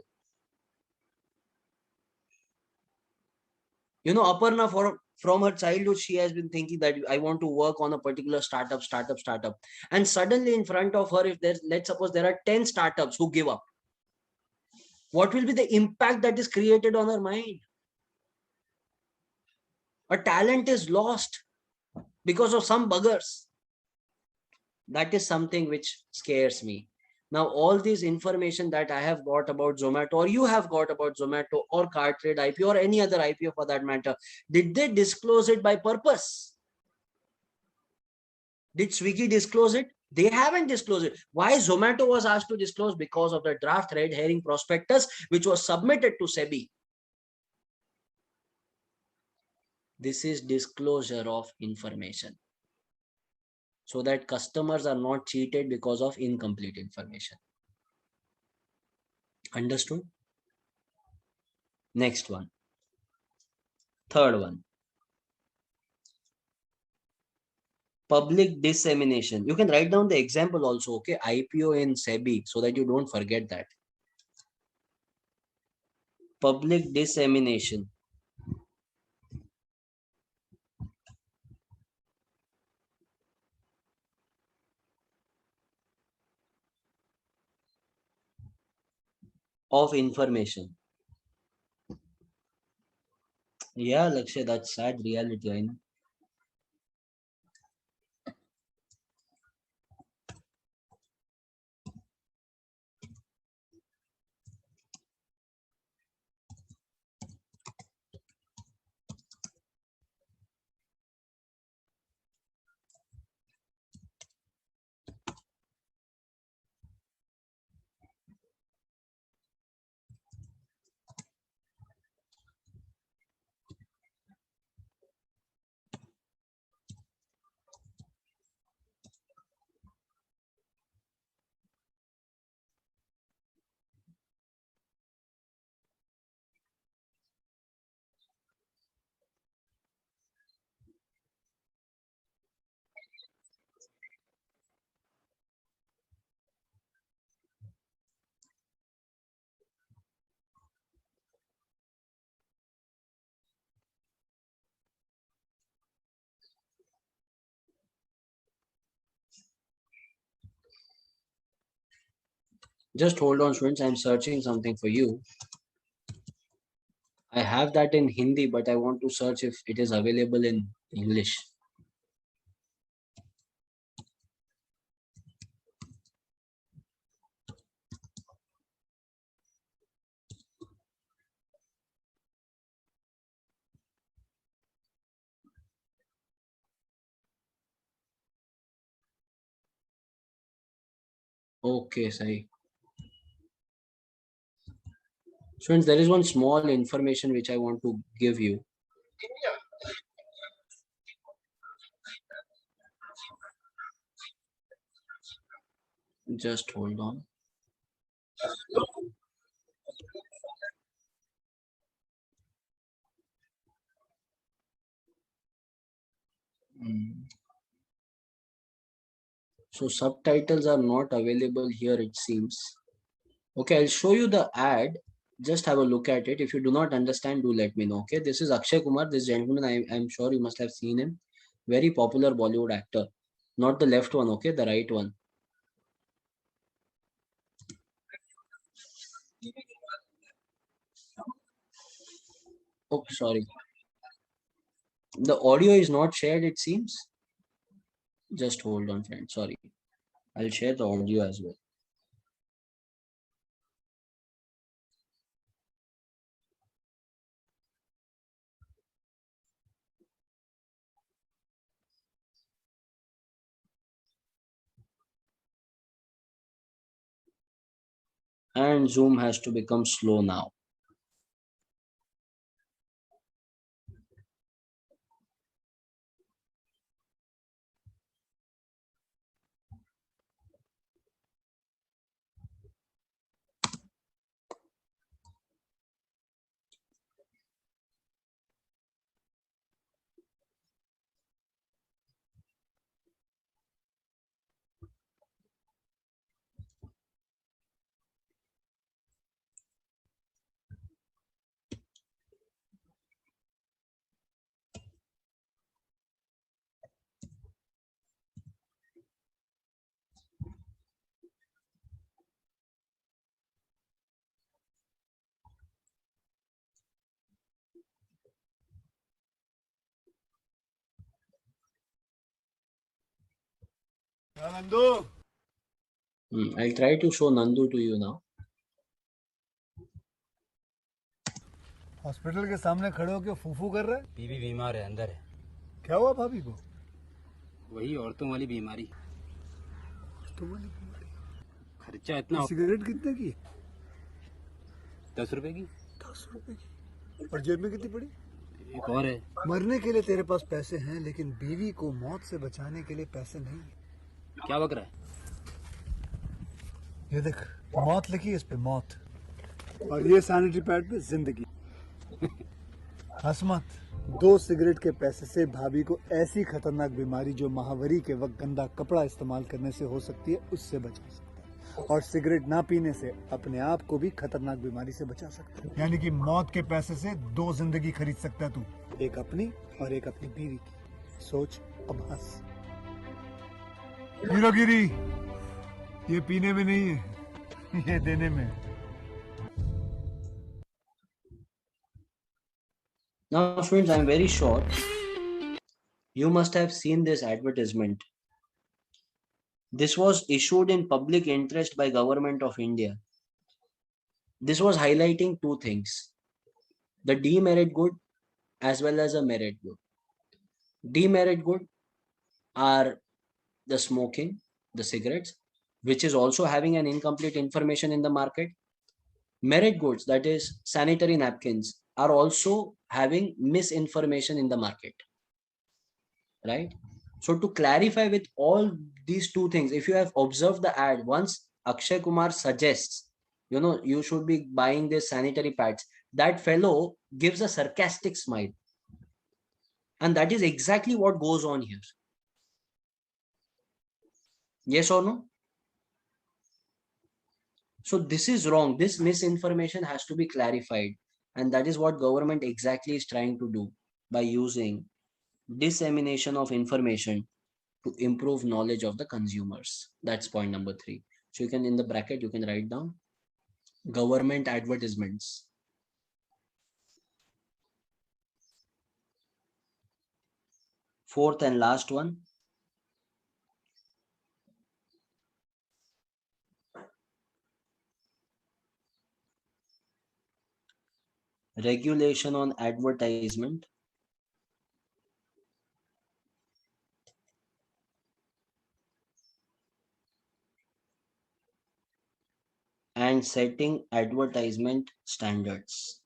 Aparna, From her childhood, she has been thinking that I want to work on a particular startup. And suddenly in front of her, if there's, let's suppose there are 10 startups who give up, what will be the impact that is created on her mind? A talent is lost because of some buggers. That is something which scares me. Now, all this information that I have got about Zomato, or you have got about Zomato or Cartrade IPO or any other IPO for that matter, did they disclose it by purpose? Did Swiggy disclose it? They haven't disclosed it. Why Zomato was asked to disclose? Because of the draft red herring prospectus, which was submitted to SEBI. This is disclosure of information, so that customers are not cheated because of incomplete information. Understood? Next one. Third one. Public dissemination. You can write down the example also, okay? IPO in SEBI, so that you don't forget that. Public dissemination of information. Yeah, Lakshay, that's sad reality, I know. Just hold on, students. I'm searching something for you. I have that in Hindi, but I want to search if it is available in English. Okay, Sai. Students, there is one small information which I want to give you. Just hold on. Mm. So subtitles are not available here, it seems. Okay, I'll show you the ad. Just have a look at it. If you do not understand, do let me know. Okay, this is Akshay Kumar. This gentleman, I'm sure you must have seen him. Very popular Bollywood actor. Not the left one, okay, the right one. Oh, sorry. The audio is not shared, it seems. Just hold on, friend. Sorry. I'll share the audio as well. And Zoom has to become slow now. Nandu I'll try to show Nandu to you now. Hospital के सामने खड़े होकर फूफू कर रहे हैं। बीवी बीमार है, अंदर है। क्या हुआ भाभी को? वही औरतों वाली बीमारी। तो बोली बीमारी। खर्चा इतना। सिगरेट कितने की? 10 रुपए की। 10 रुपए की। और जेब में कितनी पड़ी? एक और है। मरने के लिए तेरे पास पैसे हैं, लेकिन बीवी को मौत से बचाने के लिए पैसे नहीं है। क्या बक रहा है? ये देख, मौत लिखी है इस पे, मौत। और ये सैनिटरी पैड पे जिंदगी। हंस मत। 2 सिगरेट के पैसे से भाभी को ऐसी खतरनाक बीमारी जो महावरी के वक्त गंदा कपड़ा इस्तेमाल करने से हो सकती है, उससे बचा सकता है। और सिगरेट ना पीने से अपने आप को भी खतरनाक बीमारी से बचा सकता है। यानी कि मौत के पैसे से 2 जिंदगी खरीद सकता है तू, एक अपनी और एक अपनी बीवी की। सोच, अब हंस। हीरोगिरी ये पीने में नहीं है, ये देने में है। Now, students, I'm very sure you must have seen this advertisement. This was issued in public interest by Government of India. This was highlighting 2 things: the demerit good as well as a merit good. Demerit good are the smoking, the cigarettes, which is also having an incomplete information in the market. Merit goods, that is sanitary napkins, are also having misinformation in the market, right? So to clarify with all these 2 things, if you have observed the ad, once Akshay Kumar suggests, you should be buying this sanitary pads, that fellow gives a sarcastic smile. And that is exactly what goes on here. Yes or no? So this is wrong. This misinformation has to be clarified. And that is what government exactly is trying to do by using dissemination of information to improve knowledge of the consumers. That's point number 3. So you can, in the bracket, you can write down government advertisements. Fourth and last one. Regulation on advertisement and setting advertisement standards.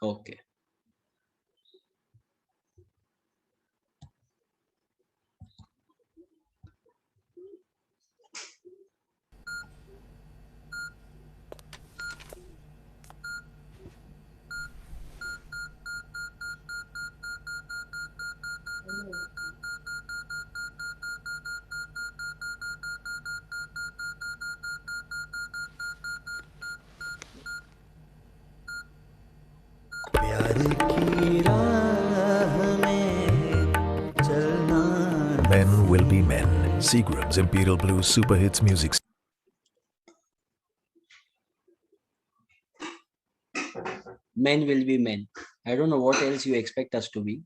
Okay. Men Will Be Men. Seagram's Imperial Blue Super Hits Music. Men will be men. I don't know what else you expect us to be.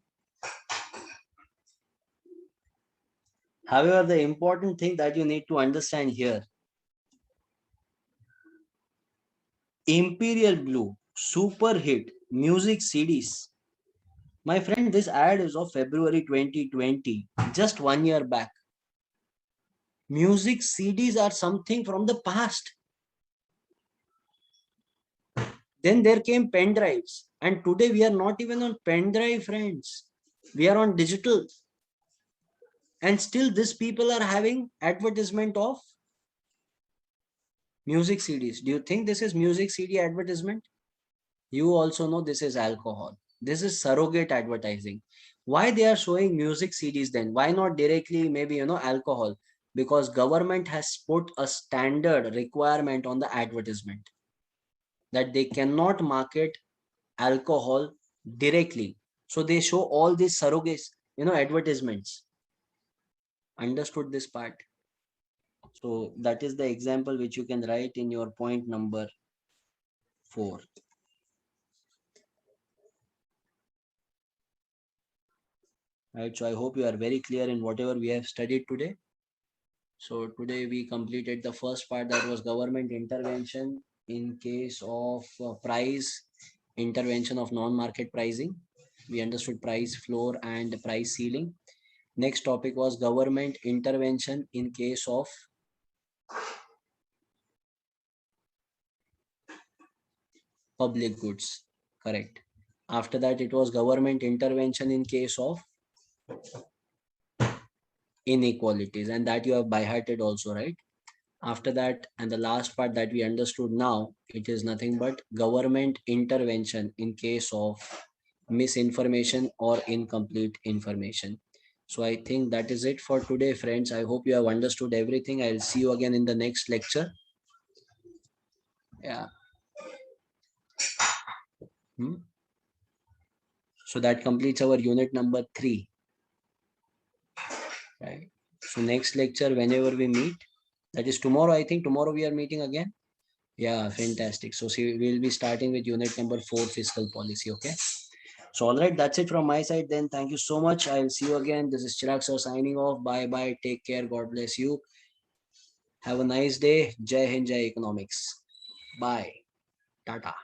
However, the important thing that you need to understand here, Imperial Blue Super Hit Music CDs. My friend, this ad is of February 2020, just 1 year back. Music CDs are something from the past. Then there came pen drives, and today we are not even on pen drive, friends. We are on digital. And still these people are having advertisement of music CDs. Do you think this is music CD advertisement? You also know this is alcohol. This is surrogate advertising. Why they are showing music CDs then? Why not directly maybe, alcohol? Because government has put a standard requirement on the advertisement that they cannot market alcohol directly. So they show all these surrogates, advertisements. Understood this part? So that is the example which you can write in your point number 4. Right. So I hope you are very clear in whatever we have studied today. So today we completed the first part, that was government intervention in case of price intervention of non-market pricing. We understood price floor and price ceiling. Next topic was government intervention in case of public goods. Correct. After that, it was government intervention in case of inequalities, and that you have by hearted also, right? After that, and the last part that we understood now, it is nothing but government intervention in case of misinformation or incomplete information. So I think that is it for today, friends. I hope you have understood everything. I'll see you again in the next lecture. Yeah. So that completes our unit number 3. Right. So next lecture, whenever we meet, that is tomorrow. I think tomorrow we are meeting again. Yeah, fantastic. So see, we'll be starting with unit number 4, fiscal policy. Okay. So all right, that's it from my side. Then thank you so much. I'll see you again. This is Chirag sir signing off. Bye bye. Take care. God bless you. Have a nice day. Jai Hind, Jai Economics. Bye. Tata.